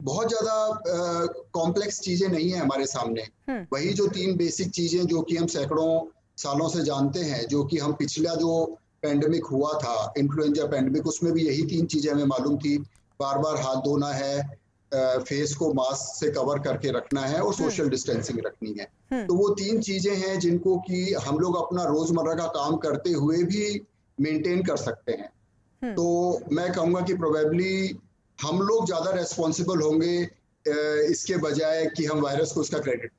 बहुत ज्यादा कॉम्प्लेक्स चीजें नहीं है हमारे सामने। वही जो 3 बेसिक चीजें जो कि हम सैकड़ों सालों से जानते हैं, जो कि हम पिछला जो पेंडेमिक हुआ था, इन्फ्लुएंजा पेंडेमिक, उसमें भी यही 3 चीजें हमें मालूम थी। बार बार हाथ धोना है, फेस को मास्क से कवर करके रखना है और सोशल डिस्टेंसिंग रखनी है। तो वो 3 चीजें हैं जिनको कि हम लोग अपना रोजमर्रा का काम करते हुए भी मेंटेन कर सकते हैं। तो मैं कहूंगा कि प्रोबेबली हम लोग ज्यादा रेस्पॉन्सिबल होंगे इसके बजाय कि हम वायरस को उसका क्रेडिट।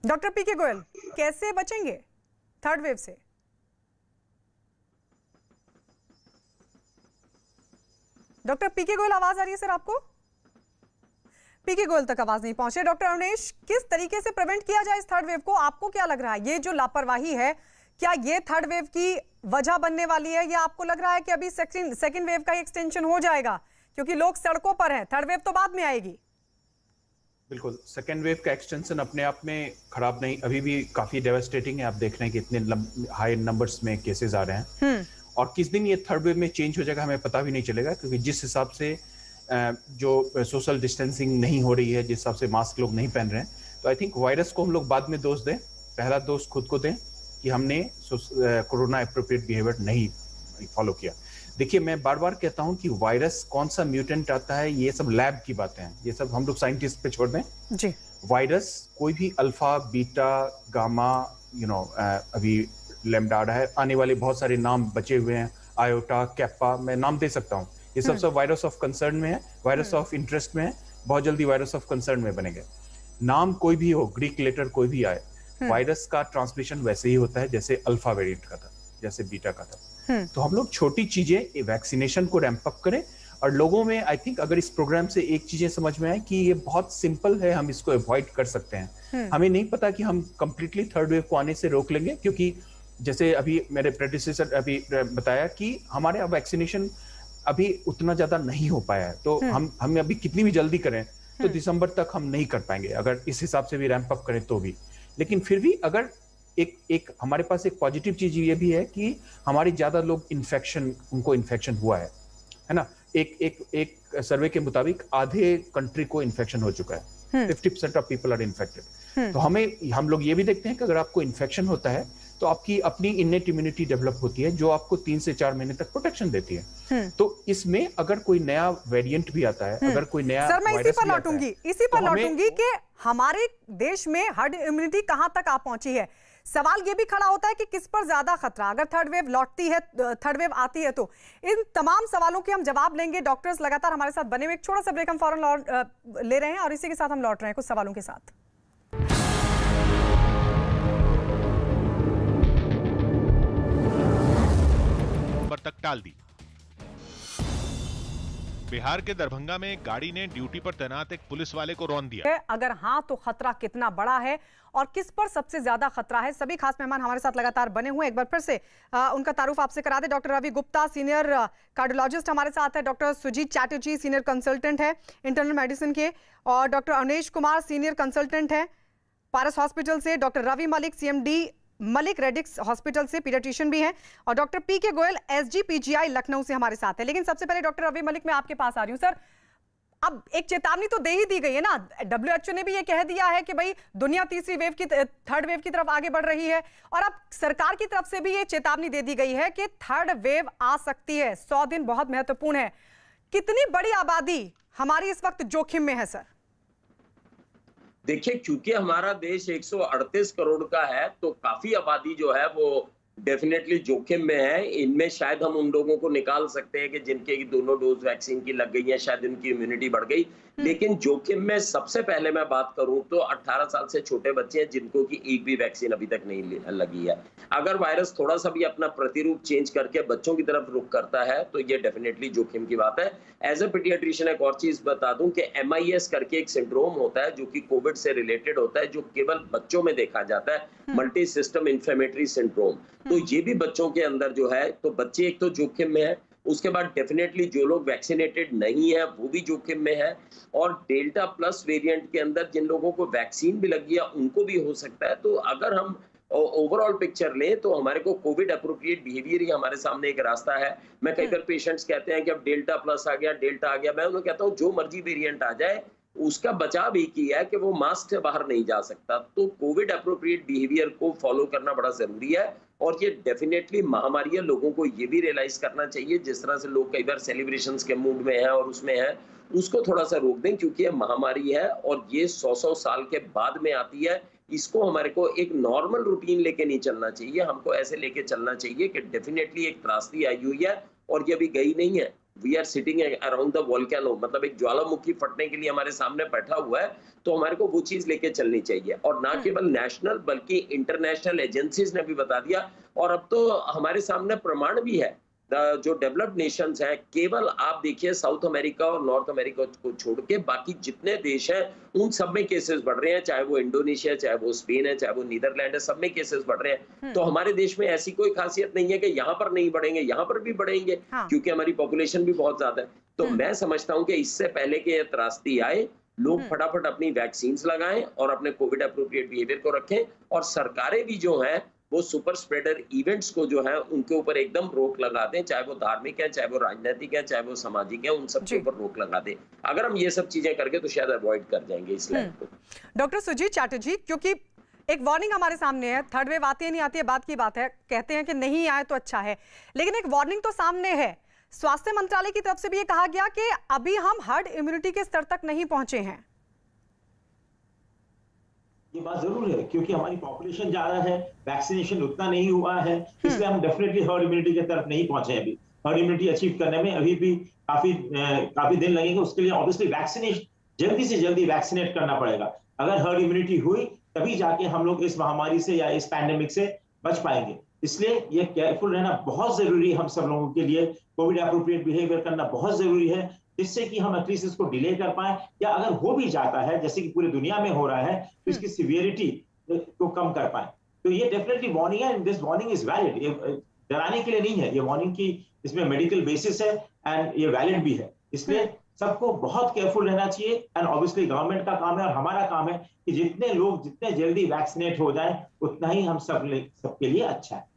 डॉक्टर पीके गोयल, कैसे बचेंगे थर्ड वेव से? डॉक्टर पीके गोयल, आवाज आ रही है सर आपको? पीके गोयल तक आवाज नहीं पहुंचे। डॉक्टर अरुणेश, किस तरीके से प्रिवेंट किया जाए इस थर्ड वेव को? आपको क्या लग रहा है, ये जो लापरवाही है, क्या ये थर्ड वेव की वजह बनने वाली है, या आपको लग रहा है कि अभी सेकंड वेव का एक्सटेंशन हो जाएगा क्योंकि लोग सड़कों पर हैं, थर्ड वेव तो बाद में आएगी? बिल्कुल, सेकेंड वेव का एक्सटेंशन अपने आप में खराब नहीं, अभी भी काफी डेवास्टेटिंग है। आप देख रहे हैं कि इतने हाई नंबर्स में केसेस आ रहे हैं, और किस दिन ये थर्ड वेव में चेंज हो जाएगा हमें पता भी नहीं चलेगा, क्योंकि जिस हिसाब से जो सोशल डिस्टेंसिंग नहीं हो रही है, जिस हिसाब से मास्क लोग नहीं पहन रहे हैं, तो आई थिंक वायरस को हम लोग बाद में दोष दें, पहला दोष खुद को दें कि हमने कोरोना एप्रोप्रिएट बिहेवियर नहीं फॉलो किया। देखिए, मैं बार बार कहता हूं कि वायरस कौन सा म्यूटेंट आता है, ये सब लैब की बातें हैं, ये सब हम लोग साइंटिस्ट पे छोड़ दें जी। वायरस कोई भी अल्फा, बीटा, गामा, अभी लैम्डा है, आने वाले बहुत सारे नाम बचे हुए हैं, आयोटा, कैप्पा, मैं नाम दे सकता हूँ। ये सब वायरस ऑफ कंसर्न में है, वायरस ऑफ इंटरेस्ट में है, बहुत जल्दी वायरस ऑफ कंसर्न में बनेंगे। नाम कोई भी हो, ग्रीक लेटर कोई भी आए, वायरस का ट्रांसमिशन वैसे ही होता है जैसे अल्फा वेरिएंट का था, जैसे बीटा का था। तो हम लोग छोटी चीजें, वैक्सीनेशन को रैंप अप करें, और लोगों में आई थिंक अगर इस प्रोग्राम से एक चीजें समझ में आए कि ये बहुत सिंपल है, हम इसको अवॉइड कर सकते हैं। हमें नहीं पता कि हम कंप्लीटली थर्ड वेव को आने से रोक लेंगे, क्योंकि जैसे अभी मेरे प्रेडिसेसर अभी बताया कि हमारे अब वैक्सीनेशन अभी उतना ज्यादा नहीं हो पाया है, तो हम अभी कितनी भी जल्दी करें तो दिसंबर तक हम नहीं कर पाएंगे, अगर इस हिसाब से भी रैंप अप करें तो भी। लेकिन फिर भी अगर एक हमारे पास एक पॉजिटिव चीज ये भी है कि हमारे ज्यादा लोग उनको इन्फेक्शन हुआ है ना। एक सर्वे के मुताबिक आधे कंट्री को इन्फेक्शन हो चुका है, 50% ऑफ पीपल आर इन्फेक्टेड। तो हम लोग ये भी देखते हैं कि अगर आपको इन्फेक्शन होता है तो आपकी अपनी इनेट इम्यूनिटी डेवलप होती है, जो आपको 3 से 4 महीने तक प्रोटेक्शन देती है। तो इसमें अगर कोई नया वेरिएंट भी आता है, अगर कोई नया सर, मैं इसी पर लौटूंगी कि हमारे देश में हर्ड इम्यूनिटी कहां तक आ पहुंची है। सवाल ये भी खड़ा होता है कि किस पर ज्यादा खतरा, अगर थर्ड वेव लौटती है, थर्ड वेव आती है, तो इन तमाम सवालों के हम जवाब लेंगे। डॉक्टर्स लगातार हमारे साथ बने हुए, एक छोटा सा ब्रेक हम फौरन ले रहे हैं और इसी के साथ हम लौट रहे हैं कुछ सवालों के साथ। तक टाल दी। बिहार के दरभंगा में गाड़ी ने ड्यूटी पर तैनात एक पुलिस वाले को रौंद दिया। अगर हाँ तो खतरा कितना बड़ा है और किस पर सबसे ज्यादा खतरा है? सभी खास मेहमान हमारे साथ लगातार बने हुए, एक बार फिर से उनका तारुफ आपसे करा दे। Doctor Ravi Gupta, senior cardiologist हमारे साथ है। Doctor Sujit Chatterjee, senior consultant है इंटरनल मेडिसिन के, और doctor Avnesh Kumar, senior consultant है पारस हॉस्पिटल से। Doctor Ravi Malik, CMD Malik Radix hospital से, पीडियाट्रिशियन भी हैं। और doctor PK Goyal, SGPGI Lucknow से हमारे साथ है। लेकिन सबसे पहले डॉक्टर रवि मलिक, मैं आपके पास आ रही हूं। सर, अब एक चेतावनी तो दे ही दी गई है ना, WHO ने भी ये कह दिया है कि भाई दुनिया तीसरी वेव की, थर्ड वेव की तरफ आगे बढ़ रही है, और अब सरकार की तरफ से भी ये चेतावनी दे दी गई है कि थर्ड वेव आ सकती है। 100 दिन बहुत महत्वपूर्ण है। कितनी बड़ी आबादी हमारी इस वक्त जोखिम में है सर? देखिए, क्योंकि हमारा देश 138 करोड़ का है, तो काफी आबादी जो है वो डेफिनेटली जोखिम में है। इनमें शायद हम उन लोगों को निकाल सकते हैं कि जिनके दोनों डोज वैक्सीन की लग गई है, शायद उनकी इम्यूनिटी बढ़ गई। लेकिन जोखिम में सबसे पहले मैं बात करूं तो 18 साल से छोटे बच्चे हैं जिनको की एक भी वैक्सीन अभी तक नहीं लगी है। अगर वायरस थोड़ा सा भी अपना प्रतिरूप चेंज करके बच्चों की तरफ रुख करता है तो ये डेफिनेटली जोखिम की बात है। एज ए पीडियाट्रिशियन एक और चीज बता दूं कि MIS करके एक सिंड्रोम होता है जो कि कोविड से रिलेटेड होता है, जो केवल बच्चों में देखा जाता है, मल्टी सिस्टम इन्फ्लेमेटरी सिंड्रोम। तो ये भी बच्चों के अंदर जो है, तो बच्चे एक तो जोखिम में है, उसके बाद डेफिनेटली जो लोग वैक्सीनेटेड नहीं है वो भी जोखिम में है, और डेल्टा प्लस वेरिएंट के अंदर जिन लोगों को वैक्सीन भी लगी है उनको भी हो सकता है। तो अगर हम ओवरऑल पिक्चर लें तो हमारे को कोविड अप्रोप्रिएट बिहेवियर ही हमारे सामने एक रास्ता है। मैं कई बार पेशेंट्स कहते हैं कि अब डेल्टा प्लस आ गया, डेल्टा आ गया, मैं उन्हें कहता हूँ जो मर्जी वेरिएंट आ जाए उसका बचाव एक ही है कि वो मास्क से बाहर नहीं जा सकता। तो कोविड अप्रोप्रिएट बिहेवियर को फॉलो करना बड़ा जरूरी है, और ये डेफिनेटली महामारी है। लोगों को ये भी रियलाइज करना चाहिए, जिस तरह से लोग कई बार सेलिब्रेशंस के मूड में है और उसमें है, उसको थोड़ा सा रोक दें, क्योंकि ये महामारी है और ये 100 साल के बाद में आती है। इसको हमारे को एक नॉर्मल रूटीन लेके नहीं चलना चाहिए, हमको ऐसे लेके चलना चाहिए कि डेफिनेटली एक त्रासदी आई हुई है और ये अभी गई नहीं है। We are sitting around the volcano, मतलब एक ज्वालामुखी फटने के लिए हमारे सामने बैठा हुआ है, तो हमारे को वो चीज लेके चलनी चाहिए। और ना केवल नेशनल बल्कि इंटरनेशनल एजेंसीज ने भी बता दिया, और अब तो हमारे सामने प्रमाण भी है जो डेवलप्ड नेशंस हैं, केवल आप देखिए साउथ अमेरिका और नॉर्थ अमेरिका को छोड़ के बाकी जितने देश हैं उन सब में केसेस बढ़ रहे हैं, चाहे वो इंडोनेशिया, चाहे वो स्पेन है, चाहे वो नीदरलैंड है, सब में केसेस बढ़ रहे हैं। तो हमारे देश में ऐसी कोई खासियत नहीं है कि यहाँ पर नहीं बढ़ेंगे, यहाँ पर भी बढ़ेंगे, क्योंकि हमारी पॉपुलेशन भी बहुत ज्यादा है। तो मैं समझता हूँ कि इससे पहले कि ये त्रासदी आए, लोग फटाफट अपनी वैक्सीन लगाएं और अपने कोविड एप्रोप्रिएट बिहेवियर को रखें, और सरकारें भी जो है वो सुपर स्प्रेडर इवेंट्स को जो है उनके ऊपर एकदम रोक लगा दें, चाहे वो धार्मिक है, चाहे वो राजनीतिक है, चाहे वो सामाजिक है, उन सब के ऊपर रोक लगा दें। अगर हम ये सब चीजें करके तो शायद अवॉइड कर जाएंगे इस लाइन को। डॉक्टर सुजीत चैटर्जी, क्योंकि एक वार्निंग हमारे सामने है, थर्ड वेव आती है नहीं आती है बात की बात है, कहते हैं कि नहीं आए तो अच्छा है, लेकिन एक वार्निंग तो सामने है। स्वास्थ्य मंत्रालय की तरफ से भी ये कहा गया कि अभी हम हर्ड इम्यूनिटी के स्तर तक नहीं पहुंचे हैं। ये बात जरूर है, क्योंकि हमारी पॉपुलेशन ज्यादा है, वैक्सीनेशन उतना नहीं हुआ है, इसलिए हम डेफिनेटली हर्ड इम्यूनिटी की तरफ नहीं पहुंचे हैं। अभी हर्ड इम्यूनिटी अचीव करने में अभी भी काफी दिन लगेंगे। उसके लिए ऑब्वियसली वैक्सीनेशन जल्दी से जल्दी वैक्सीनेट करना पड़ेगा। अगर हर्ड इम्यूनिटी हुई तभी जाके हम लोग इस महामारी से या इस पैंडेमिक से बच पाएंगे। इसलिए ये केयरफुल रहना बहुत जरूरी है हम सब लोगों के लिए। कोविड एप्रोप्रिएट बिहेवियर करना बहुत जरूरी है, जिससे कि हम एटलीस्ट इसको डिले कर पाए, या अगर हो भी जाता है जैसे कि पूरी दुनिया में हो रहा है तो इसकी सिवियरिटी को कम कर पाए। तो ये डेफिनेटली वार्निंग है, दिस वार्निंग इज वैलिड। ये डराने के लिए नहीं है, ये वार्निंग की इसमें मेडिकल बेसिस है एंड ये वैलिड भी है। इसलिए सबको बहुत केयरफुल रहना चाहिए, एंड ऑब्वियसली गवर्नमेंट का काम है और हमारा काम है कि जितने लोग जितने जल्दी वैक्सीनेट हो जाएं उतना ही हम सबके लिए अच्छा है।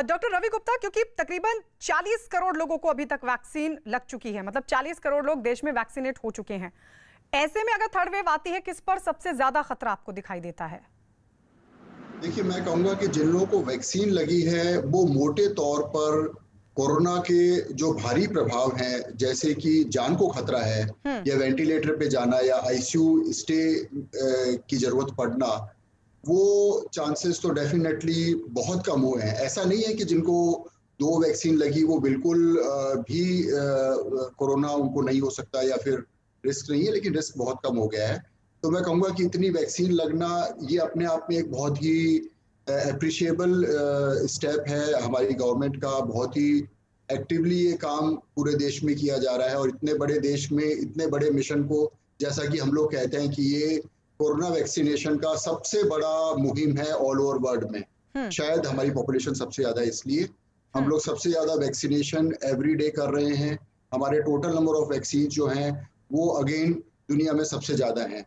डॉक्टर रवि गुप्ता, क्योंकि तकरीबन 40 करोड़ लोगों को अभी तक वैक्सीन लग चुकी है, मतलब 40 करोड़ लोग देश में वैक्सीनेट हो चुके हैं, ऐसे में अगर थर्ड वेव आती है, किस पर सबसे ज्यादा खतरा आपको दिखाई देता है? देखिए, मैं कहूंगा कि जिन लोगों को वैक्सीन लगी है वो मोटे तौर पर कोरोना के जो भारी प्रभाव हैं, जैसे कि जान को खतरा है या वेंटिलेटर पे जाना या आईसीयू स्टे की जरूरत पड़ना, वो चांसेस तो डेफिनेटली बहुत कम हुए हैं। ऐसा नहीं है कि जिनको 2 वैक्सीन लगी वो बिल्कुल भी कोरोना उनको नहीं हो सकता या फिर रिस्क नहीं है, लेकिन रिस्क बहुत कम हो गया है। तो मैं कहूँगा कि इतनी वैक्सीन लगना ये अपने आप में एक बहुत ही अप्रिशिएबल स्टेप है हमारी गवर्नमेंट का। बहुत ही एक्टिवली ये काम पूरे देश में किया जा रहा है, और इतने बड़े देश में इतने बड़े मिशन को, जैसा कि हम लोग कहते हैं कि ये कोरोना वैक्सीनेशन का सबसे बड़ा मुहिम है ऑल ओवर वर्ल्ड में। शायद हमारी पॉपुलेशन सबसे ज्यादा है, इसलिए हम लोग सबसे ज्यादा वैक्सीनेशन एवरी डे कर रहे हैं। हमारे टोटल नंबर ऑफ वैक्सीन जो हैं वो अगेन दुनिया में सबसे ज्यादा हैं।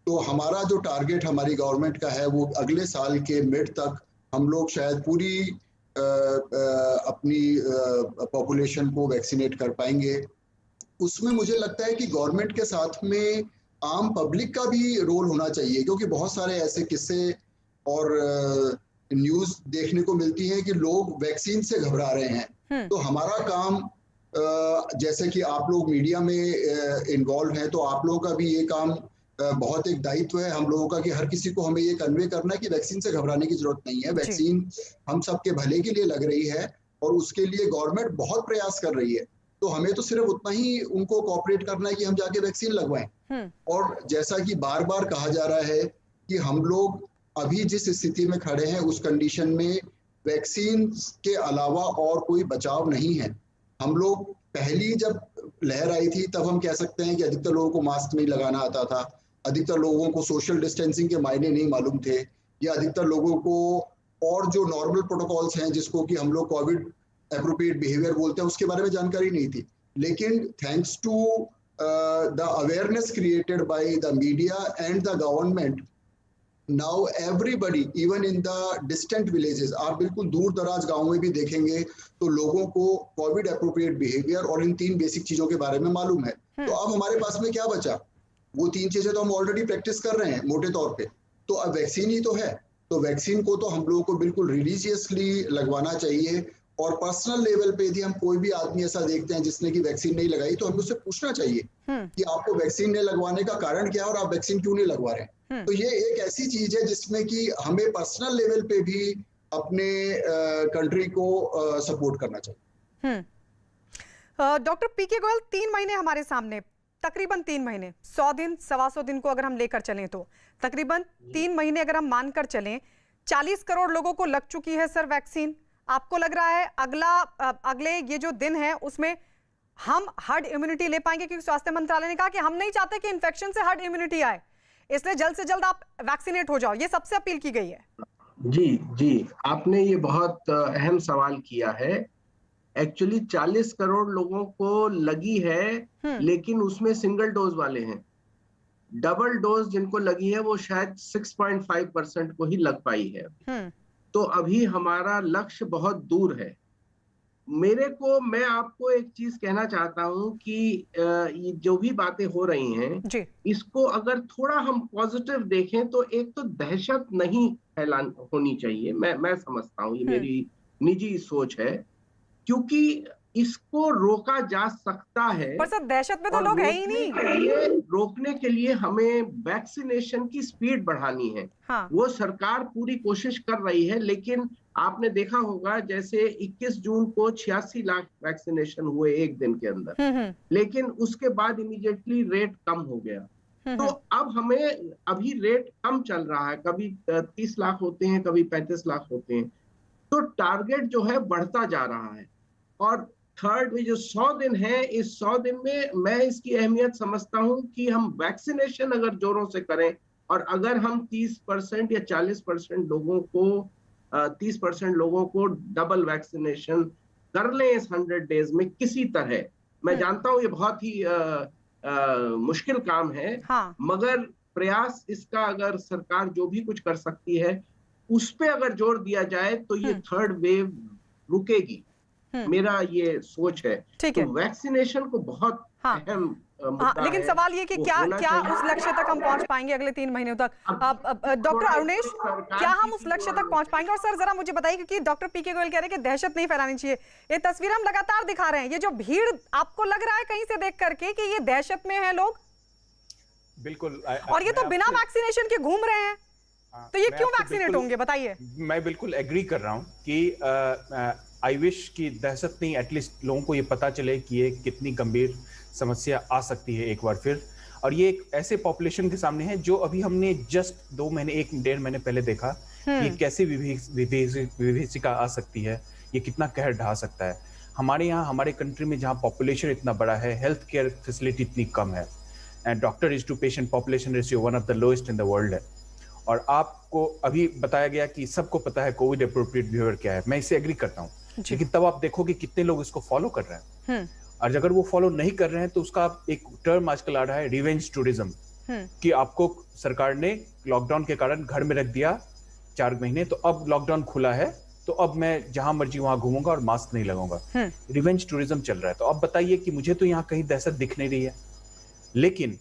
तो हमारा जो टारगेट हमारी गवर्नमेंट का है वो अगले साल के मिड तक हम लोग शायद पूरी अपनी पॉपुलेशन को वैक्सीनेट कर पाएंगे। उसमें मुझे लगता है कि गवर्नमेंट के साथ में आम पब्लिक का भी रोल होना चाहिए, क्योंकि बहुत सारे ऐसे किस्से और न्यूज़ देखने को मिलती है कि लोग वैक्सीन से घबरा रहे हैं। तो हमारा काम, जैसे कि आप लोग मीडिया में इन्वॉल्व हैं, तो आप लोगों का भी ये काम बहुत एक दायित्व है हम लोगों का कि हर किसी को हमें ये कन्वे करना है कि वैक्सीन से घबराने की जरूरत नहीं है। वैक्सीन हम सबके भले के लिए लग रही है और उसके लिए गवर्नमेंट बहुत प्रयास कर रही है। तो हमें तो सिर्फ उतना ही उनको कोऑपरेट करना है कि हम जाके वैक्सीन लगवाएं। और जैसा कि बार बार कहा जा रहा है कि हम लोग अभी जिस स्थिति में खड़े हैं उस कंडीशन में वैक्सीन के अलावा और कोई बचाव नहीं है। हम लोग पहली जब लहर आई थी तब हम कह सकते हैं कि अधिकतर लोगों को मास्क नहीं लगाना आता था, अधिकतर लोगों को सोशल डिस्टेंसिंग के मायने नहीं मालूम थे, या अधिकतर लोगों को और जो नॉर्मल प्रोटोकॉल्स हैं जिसको कि हम लोग कोविड एप्रोप्रिएट बिहेवियर बोलते हैं उसके बारे में जानकारी नहीं थी। लेकिन thanks to the awareness created by the media and the government, now everybody even in the distant villages, आप बिल्कुल दूर दराज गाँव में भी देखेंगे तो लोगों को कोविड एप्रोप्रिएट बिहेवियर और इन 3 बेसिक चीजों के बारे में मालूम है। तो अब हमारे पास में क्या बचा? वो 3 चीजें तो हम ऑलरेडी प्रैक्टिस कर रहे हैं मोटे तौर पे। तो अब वैक्सीन ही तो है, तो वैक्सीन को तो हम लोगों को बिल्कुल रिलीजियसली लगवाना चाहिए। और पर्सनल लेवल पे यदि हम कोई भी आदमी ऐसा देखते हैं जिसने की वैक्सीन नहीं लगाई तो हमें उससे पूछना चाहिए कि आपको वैक्सीन नहीं लगवाने का कारण क्या है और आप वैक्सीन क्यों नहीं लगवा रहे हैं। तो ये एक ऐसी चीज है जिसमें कि हमें पर्सनल लेवल पे भी अपने कंट्री को सपोर्ट करना चाहिए। डॉक्टर पीके गोयल, 3 महीने हमारे सामने, तकरीबन 3 महीने, 100 दिन 125 दिन को अगर हम लेकर चलें तो तकरीबन 3 महीने अगर हम मानकर चलें, 40 करोड़ लोगों को लग चुकी है सर वैक्सीन। आपको लग रहा है अगले ये जो दिन है उसमें हम हर्ड इम्यूनिटी ले पाएंगे? क्योंकि स्वास्थ्य मंत्रालय ने कहा कि हम नहीं चाहते कि इन्फेक्शन से हर्ड इम्यूनिटी आए, इसलिए जल्द से जल्द आप वैक्सीनेट हो जाओ, ये सबसे अपील की गई है। जी, आपने ये बहुत अहम सवाल किया है। एक्चुअली 40 करोड़ लोगों को लगी है, लेकिन उसमें सिंगल डोज वाले हैं। डबल डोज जिनको लगी है वो शायद 6.5% को ही लग पाई है। तो अभी हमारा लक्ष्य बहुत दूर है। मैं आपको एक चीज कहना चाहता हूं कि ये जो भी बातें हो रही हैं, इसको अगर थोड़ा हम पॉजिटिव देखें तो एक तो दहशत नहीं फैलानी होनी चाहिए। मैं समझता हूं, ये मेरी निजी सोच है, क्योंकि इसको रोका जा सकता है। पर सर दहशत में तो लोग है ही नहीं। रोकने के लिए हमें वैक्सीनेशन की स्पीड बढ़ानी है। वो सरकार पूरी कोशिश कर रही है, लेकिन आपने देखा होगा जैसे 21 जून को 86 लाख वैक्सीनेशन हुए एक दिन के अंदर, लेकिन उसके बाद इमीडिएटली रेट कम हो गया। तो अब हमें अभी रेट कम चल रहा है, कभी 30 लाख होते हैं, कभी 35 लाख होते हैं, तो टारगेट जो है बढ़ता जा रहा है। और थर्ड में जो 100 दिन है, इस 100 दिन में मैं इसकी अहमियत समझता हूं कि हम वैक्सीनेशन अगर जोरों से करें, और अगर हम 30% या 40% लोगों को 30% लोगों को डबल वैक्सीनेशन कर लें इस 100 डेज में किसी तरह। मैं जानता हूं ये बहुत ही मुश्किल काम है, मगर प्रयास इसका अगर सरकार जो भी कुछ कर सकती है उस पे अगर जोर दिया जाए तो ये थर्ड वेव रुकेगी। मेरा ये सोच है। तो वैक्सीनेशन को बहुत अहम मुद्दा लेकिन है, सवाल ये कि क्या उस लक्ष्य तक हम पहुंच पाएंगे अगले 3 महीनों तक? डॉक्टर अरुणेश, क्या हम उस लक्ष्य तक पहुंच पाएंगे? और सर जरा मुझे बताइए, क्योंकि डॉक्टर पीके गोयल कह रहे हैं कि दहशत नहीं फैलानी चाहिए, ये तस्वीर हम लगातार दिखा रहे हैं, ये जो भीड़ आपको लग रहा है कहीं से देख करके कि ये दहशत में है लोग? बिल्कुल। और ये तो बिना वैक्सीनेशन के घूम रहे हैं, तो ये क्यों वैक्सीनेट होंगे, बताइए? मैं बिल्कुल एग्री कर रहा हूं कि आई विश की दहशत नहीं, एटलीस्ट लोगों को ये पता चले कि ये कितनी गंभीर समस्या आ सकती है एक बार फिर। और ये एक ऐसे पॉपुलेशन के सामने है जो अभी हमने जस्ट 2 महीने 1-1.5 महीने पहले देखा कि कैसे विभीषिका आ सकती है, ये कितना कहर ढा सकता है। हमारे यहाँ, हमारे कंट्री में जहाँ पॉपुलेशन इतना बड़ा है, हेल्थ केयर फैसिलिटी इतनी कम है, and doctor is to patient population ratio one of the lowest in the world है। और आपको अभी बताया गया कि सबको पता है कोविड एप्रोप्रिएट बिहेवियर क्या है, मैं इससे एग्री करता हूँ, लेकिन तब आप देखोगे कितने लोग इसको फॉलो कर रहे हैं। और अगर वो फॉलो नहीं कर रहे हैं तो उसका एक टर्म आजकल आ रहा है, रिवेंज टूरिज्म, कि आपको सरकार ने लॉकडाउन के कारण घर में रख दिया 4 महीने, तो अब लॉकडाउन खुला है तो अब मैं जहां मर्जी वहां घूमूंगा और मास्क नहीं लगाऊंगा। रिवेंज टूरिज्म चल रहा है। तो अब बताइए कि मुझे तो यहाँ कहीं दहशत दिख नहीं रही है, लेकिन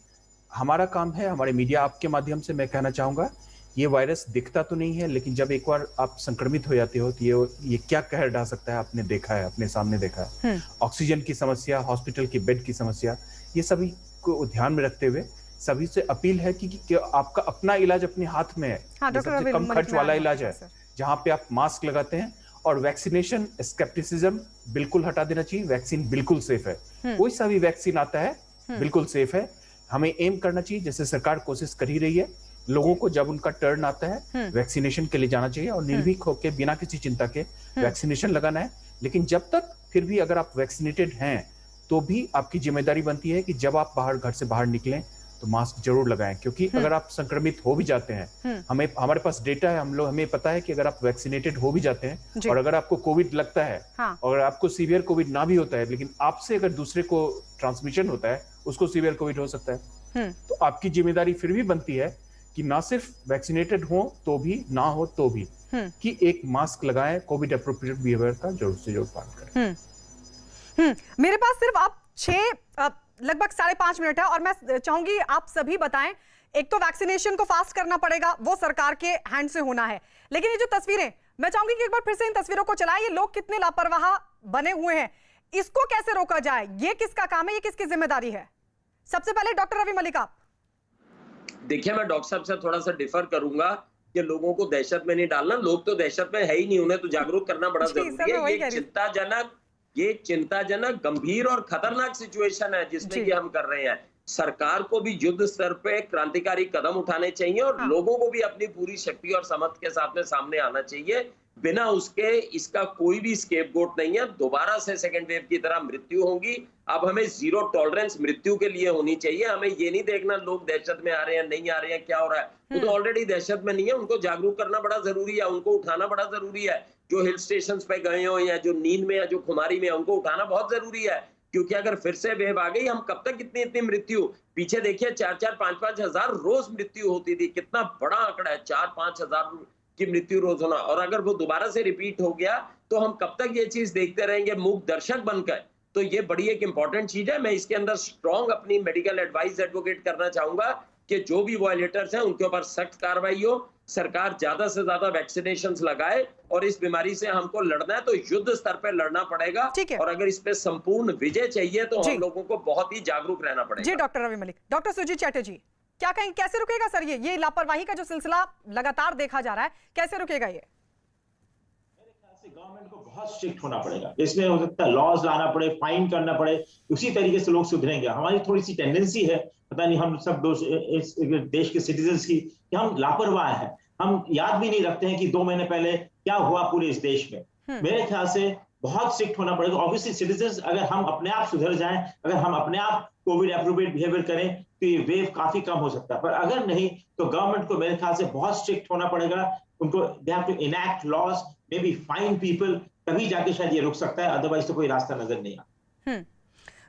हमारा काम है, हमारे मीडिया आपके माध्यम से मैं कहना चाहूंगा, ये वायरस दिखता तो नहीं है, लेकिन जब एक बार आप संक्रमित हो जाते हो तो ये क्या कहर ढा सकता है, आपने देखा है, अपने सामने देखा है। ऑक्सीजन की समस्या, हॉस्पिटल की बेड की समस्या, ये सभी को ध्यान में रखते हुए सभी से अपील है कि आपका अपना इलाज अपने हाथ में है। सबसे कम खर्च वाला इलाज है, जहां पे आप मास्क लगाते हैं। और वैक्सीनेशन स्केप्टिसिज्म बिल्कुल हटा देना चाहिए। वैक्सीन बिल्कुल सेफ है, कोई सा भी वैक्सीन आता है बिल्कुल सेफ है। हमें एम करना चाहिए, जैसे सरकार कोशिश कर ही रही है, लोगों को जब उनका टर्न आता है वैक्सीनेशन के लिए जाना चाहिए और निर्भीक होकर बिना किसी चिंता के वैक्सीनेशन लगाना है। लेकिन जब तक फिर भी अगर आप वैक्सीनेटेड हैं तो भी आपकी जिम्मेदारी बनती है कि जब आप घर से बाहर निकलें तो मास्क जरूर लगाएं, क्योंकि अगर आप संक्रमित हो भी जाते हैं, हमारे पास डेटा है, हमें पता है कि अगर आप वैक्सीनेटेड हो भी जाते हैं और अगर आपको कोविड लगता है और आपको सीवियर कोविड ना भी होता है, लेकिन आपसे अगर दूसरे को ट्रांसमिशन होता है, उसको सीवियर कोविड हो सकता है। तो आपकी जिम्मेदारी फिर भी बनती है कि ना सिर्फ वैक्सीनेटेड हो तो भी, ना हो तो भी, कि एक मास्क लगाएं, कोविड एप्रोप्रिएट बिहेवियर का जरूर से जरूर पालन करें। मेरे पास सिर्फ अब लगभग 5.5 मिनट है और मैं चाहूंगी आप सभी बताएं। एक तो वैक्सीनेशन को फास्ट करना पड़ेगा, वो सरकार के हैंड से होना है, लेकिन ये जो तस्वीरें, मैं चाहूंगी कि एक बार फिर से इन तस्वीरों को चलाएं। ये लोग कितने लापरवाह बने हुए हैं, इसको कैसे रोका जाए, ये किसका काम है, ये किसकी जिम्मेदारी है? सबसे पहले डॉक्टर रवि मलिक आप। देखिए, मैं डॉक्टर साहब से थोड़ा सा डिफर करूंगा कि लोगों को दहशत में नहीं डालना। लोग तो दहशत में है ही नहीं, उन्हें तो जागरूक करना बड़ा जरूरी है। ये चिंताजनक ये चिंताजनक, गंभीर और खतरनाक सिचुएशन है जिसमें ये हम कर रहे हैं। सरकार को भी युद्ध स्तर पे क्रांतिकारी कदम उठाने चाहिए और लोगों को भी अपनी पूरी शक्ति और समर्थ के साथ में सामने आना चाहिए। बिना उसके इसका कोई भी स्केपगोट नहीं है। दोबारा से सेकेंड वेव की तरह मृत्यु होगी। अब हमें जीरो टॉलरेंस मृत्यु के लिए होनी चाहिए। हमें ये नहीं देखना लोग दहशत में आ रहे हैं, नहीं आ रहे हैं, क्या हो रहा है। वो तो ऑलरेडी दहशत में नहीं है, उनको जागरूक करना बड़ा जरूरी है, उनको उठाना बड़ा जरूरी है। जो हिल स्टेशन पे गए हो या जो नींद में या जो खुमारी में, उनको उठाना बहुत जरूरी है। क्योंकि अगर फिर से वेव आ गई, हम कब तक इतनी मृत्यु, पीछे देखिए 4-4, 5-5 हजार रोज मृत्यु होती थी। कितना बड़ा आंकड़ा है 4-5 हजार की मृत्यु रोज होना। और अगर वो दोबारा से रिपीट हो गया तो हम कब तक ये चीज देखते रहेंगे मूक दर्शक बनकर। तो ये बड़ी एक इंपॉर्टेंट चीज है। मैं इसके अंदर स्ट्रॉन्ग अपनी मेडिकल एडवाइस एडवोकेट करना चाहूंगा कि जो भी वायलेटर्स हैं उनके ऊपर सख्त कार्रवाई हो। सरकार ज्यादा से ज्यादा वैक्सीनेशंस लगाए और इस बीमारी से हमको लड़ना है तो युद्ध स्तर पर लड़ना पड़ेगा। और अगर इस पे संपूर्ण विजय चाहिए तो हम लोगों को बहुत ही जागरूक रहना पड़ेगा। जी डॉक्टर रवि मलिक। डॉक्टर सुजीत चैटर्जी, क्या कहें, कैसे रुकेगा सर ये लापरवाही का जो सिलसिला लगातार देखा जा रहा है, कैसे रुकेगा ये? मेरे ख्याल से गवर्नमेंट को बहुत स्ट्रिक्ट होना पड़ेगा। इसमें हो सकता है लॉज लाना पड़े, फाइन करना पड़े, उसी तरीके से लोग सुधरेंगे। हमारी थोड़ी सी टेंडेंसी है, पता नहीं हम सब इस देश के सिटीजन्स की, कि हम लापरवाह हैं। हम याद भी नहीं रखते हैं कि 2 महीने पहले क्या हुआ पूरे इस देश में। मेरे ख्याल से बहुत स्ट्रिक्ट होना पड़ेगा। ऑब्वियसली सिटीजन्स, अगर हम अपने आप सुधर जाएं, अगर हम अपने आप कोविड एप्रोप्रिएट बिहेवियर करें तो ये वेव काफी कम हो सकता है। पर अगर नहीं तो गवर्नमेंट को मेरे ख्याल से बहुत स्ट्रिक्ट होना पड़ेगा। उनको they have to enact laws, may be fine people, तभी जाके शायद ये रुक सकता है, अदरवाइज तो कोई रास्ता नजर नहीं आता।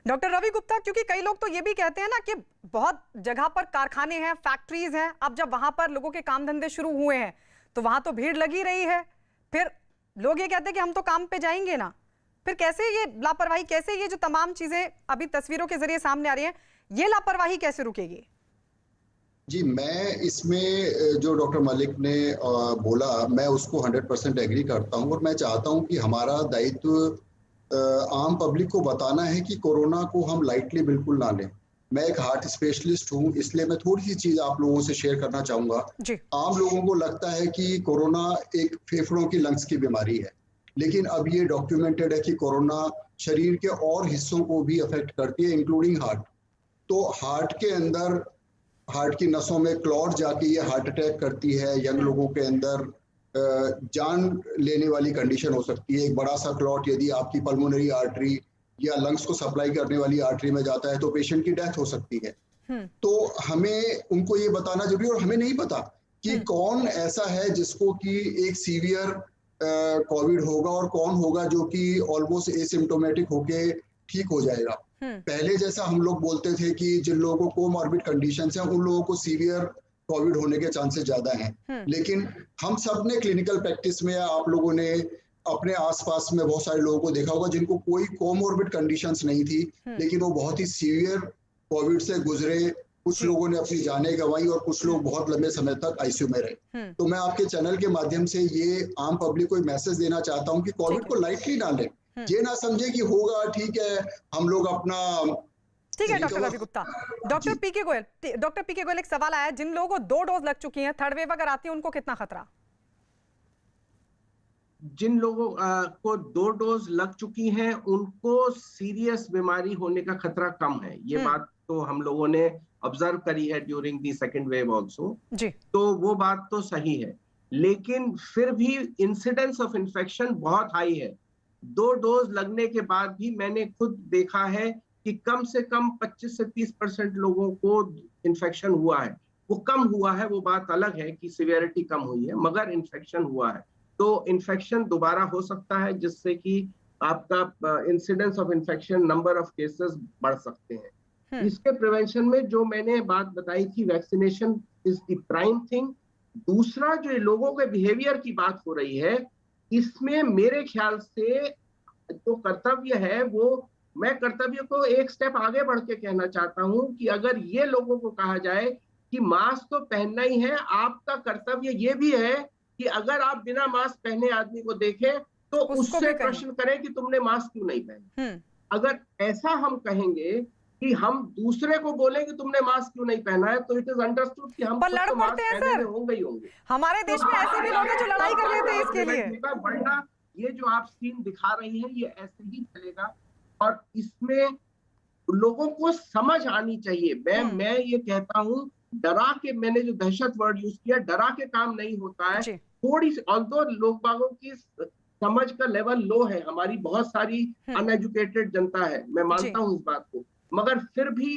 डॉक्टर रवि गुप्ता, क्योंकि कई लोग तो ये भी कहते हैं ना कि बहुत जगह पर कारखाने हैं, फैक्ट्रीज हैं, अब जब वहां पर लोगों के काम धंधे शुरू हुए हैं तो वहां तो भीड़ लगी रही है, फिर लोग ये कहते हैं कि हम तो काम पे जाएंगे ना, फिर कैसे ये लापरवाही, कैसे ये जो तमाम चीजें अभी तस्वीरों के जरिए सामने आ रही हैं, ये लापरवाही कैसे रुकेगी? जी, मैं इसमें जो डॉक्टर मलिक ने बोला, मैं उसको 100% एग्री करता हूं और मैं चाहता हूं कि हमारा दायित्व आम पब्लिक को बताना है कि कोरोना को हम लाइटली बिल्कुल ना लें। मैं एक हार्ट स्पेशलिस्ट हूं, इसलिए मैं थोड़ी सी चीज आप लोगों से शेयर करना चाहूंगा। आम लोगों को लगता है कि कोरोना एक फेफड़ों की लंग्स की बीमारी है, लेकिन अब ये डॉक्यूमेंटेड है कि कोरोना शरीर के और हिस्सों को भी अफेक्ट करती है, इंक्लूडिंग हार्ट। तो हार्ट के अंदर, हार्ट की नसों में क्लॉट जाके ये हार्ट अटैक करती है। यंग लोगों के अंदर जान लेने वाली कंडीशन हो सकती है। एक बड़ा सा क्लॉट यदि आपकी पल्मोनरी आर्टरी या लंग्स को सप्लाई करने वाली आर्टरी में जाता है तो पेशेंट की डेथ हो सकती है। तो हमें उनको ये बताना जरूरी है। और हमें नहीं पता कि कौन ऐसा है जिसको कि एक सीवियर कोविड होगा और कौन होगा जो कि ऑलमोस्ट एसिम्प्टोमेटिक होके ठीक हो जाएगा। पहले जैसा हम लोग बोलते थे कि जिन लोगों को कोमॉर्बिड कंडीशंस हैं उन लोगों को सीवियर कोविड होने के चांसेस ज्यादा हैं। लेकिन हम सब ने क्लिनिकल प्रैक्टिस में, आप लोगों ने अपने आसपास में बहुत सारे लोगों को देखा होगा जिनको कोई कोमॉर्बिड कंडीशंस नहीं थी, लेकिन वो बहुत ही सीवियर कोविड से गुजरे। कुछ लोगों ने अपनी जानें गंवाई और कुछ लोग बहुत लंबे समय तक आईसीयू में रहे। तो मैं आपके चैनल के माध्यम से ये आम पब्लिक को मैसेज देना चाहता हूँ कि कोविड को लाइटली ना लें, ये ना समझे कि होगा, ठीक है, हम लोग अपना। ठीक है डॉक्टर रवि गुप्ता। डॉक्टर पीके गोयल, एक सवाल आया, जिन लोगों को 2 डोज लग चुकी हैं, थर्ड वेव अगर आती है उनको कितना खतरा? जिन लोगों को 2 डोज लग चुकी हैं उनको सीरियस बीमारी होने का खतरा कम है। ये बात तो हम लोगों ने ऑब्जर्व करी है during the second wave also. तो वो बात तो सही है, लेकिन फिर भी इंसिडेंस ऑफ इन्फेक्शन बहुत हाई है। 2 डोज लगने के बाद भी मैंने खुद देखा है कि कम से कम 25 से 30% लोगों को इन्फेक्शन हुआ है। वो कम हुआ है, वो बात अलग है कि सिवियरिटी कम हुई है, मगर इन्फेक्शन हुआ है। तो इन्फेक्शन दोबारा हो सकता है जिससे कि आपका incidence of infection, number of cases बढ़ सकते हैं। इसके प्रिवेंशन में जो मैंने बात बताई थी, vaccination is the prime thing. दूसरा जो लोगों के बिहेवियर की बात हो रही है, इसमें मेरे ख्याल से जो कर्तव्य है वो, मैं कर्तव्य को एक स्टेप आगे बढ़ के कहना चाहता हूं कि अगर ये लोगों को कहा जाए कि मास्क तो पहनना ही है, आपका कर्तव्य ये भी है कि अगर आप बिना मास्क पहने आदमी को देखें तो उससे प्रश्न करें कि तुमने मास्क क्यों नहीं पहना। अगर ऐसा हम कहेंगे कि हम दूसरे को बोले कि तुमने मास्क क्यों नहीं पहना है, तो इट इज अंडरस्टूड कि हम लड़ पड़ते हैं सर, होंगे ही होंगे। हमारे देश में ऐसे भी लोग हैं जो लड़ाई कर लेते हैं इसके लिए। बढ़ना ये जो आप सीन दिखा रही हैं ये ऐसे ही चलेगा और इसमें लोगों को समझ आनी चाहिए। मैं ये कहता हूँ, डरा के, मैंने जो दहशत वर्ड यूज किया, डरा के काम नहीं होता है। थोड़ी सी, ऑल्दो लोग बागों की समझ का लेवल लो है, हमारी बहुत सारी अनएजुकेटेड जनता है, मैं मानता हूँ इस बात को, मगर फिर भी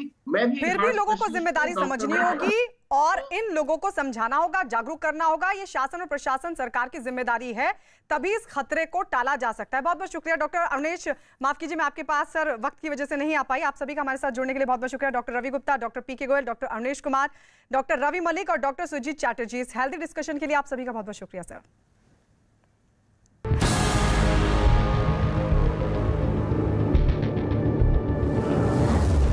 लोगों को जिम्मेदारी समझनी होगी और इन लोगों को समझाना होगा, जागरूक करना होगा। ये शासन और प्रशासन, सरकार की जिम्मेदारी है, तभी इस खतरे को टाला जा सकता है। बहुत बहुत शुक्रिया डॉक्टर अवनेश। माफ कीजिए, मैं आपके पास सर वक्त की वजह से नहीं आ पाई। आप सभी का हमारे साथ जुड़ने के लिए बहुत बहुत शुक्रिया। Doctor Ravi Gupta, doctor P K Goyal, doctor Avnesh Kumar, doctor Ravi Malik और डॉक्टर सुजीत चैटर्जी। इस हेल्दी डिस्कशन के लिए आप सभी का बहुत बहुत शुक्रिया सर।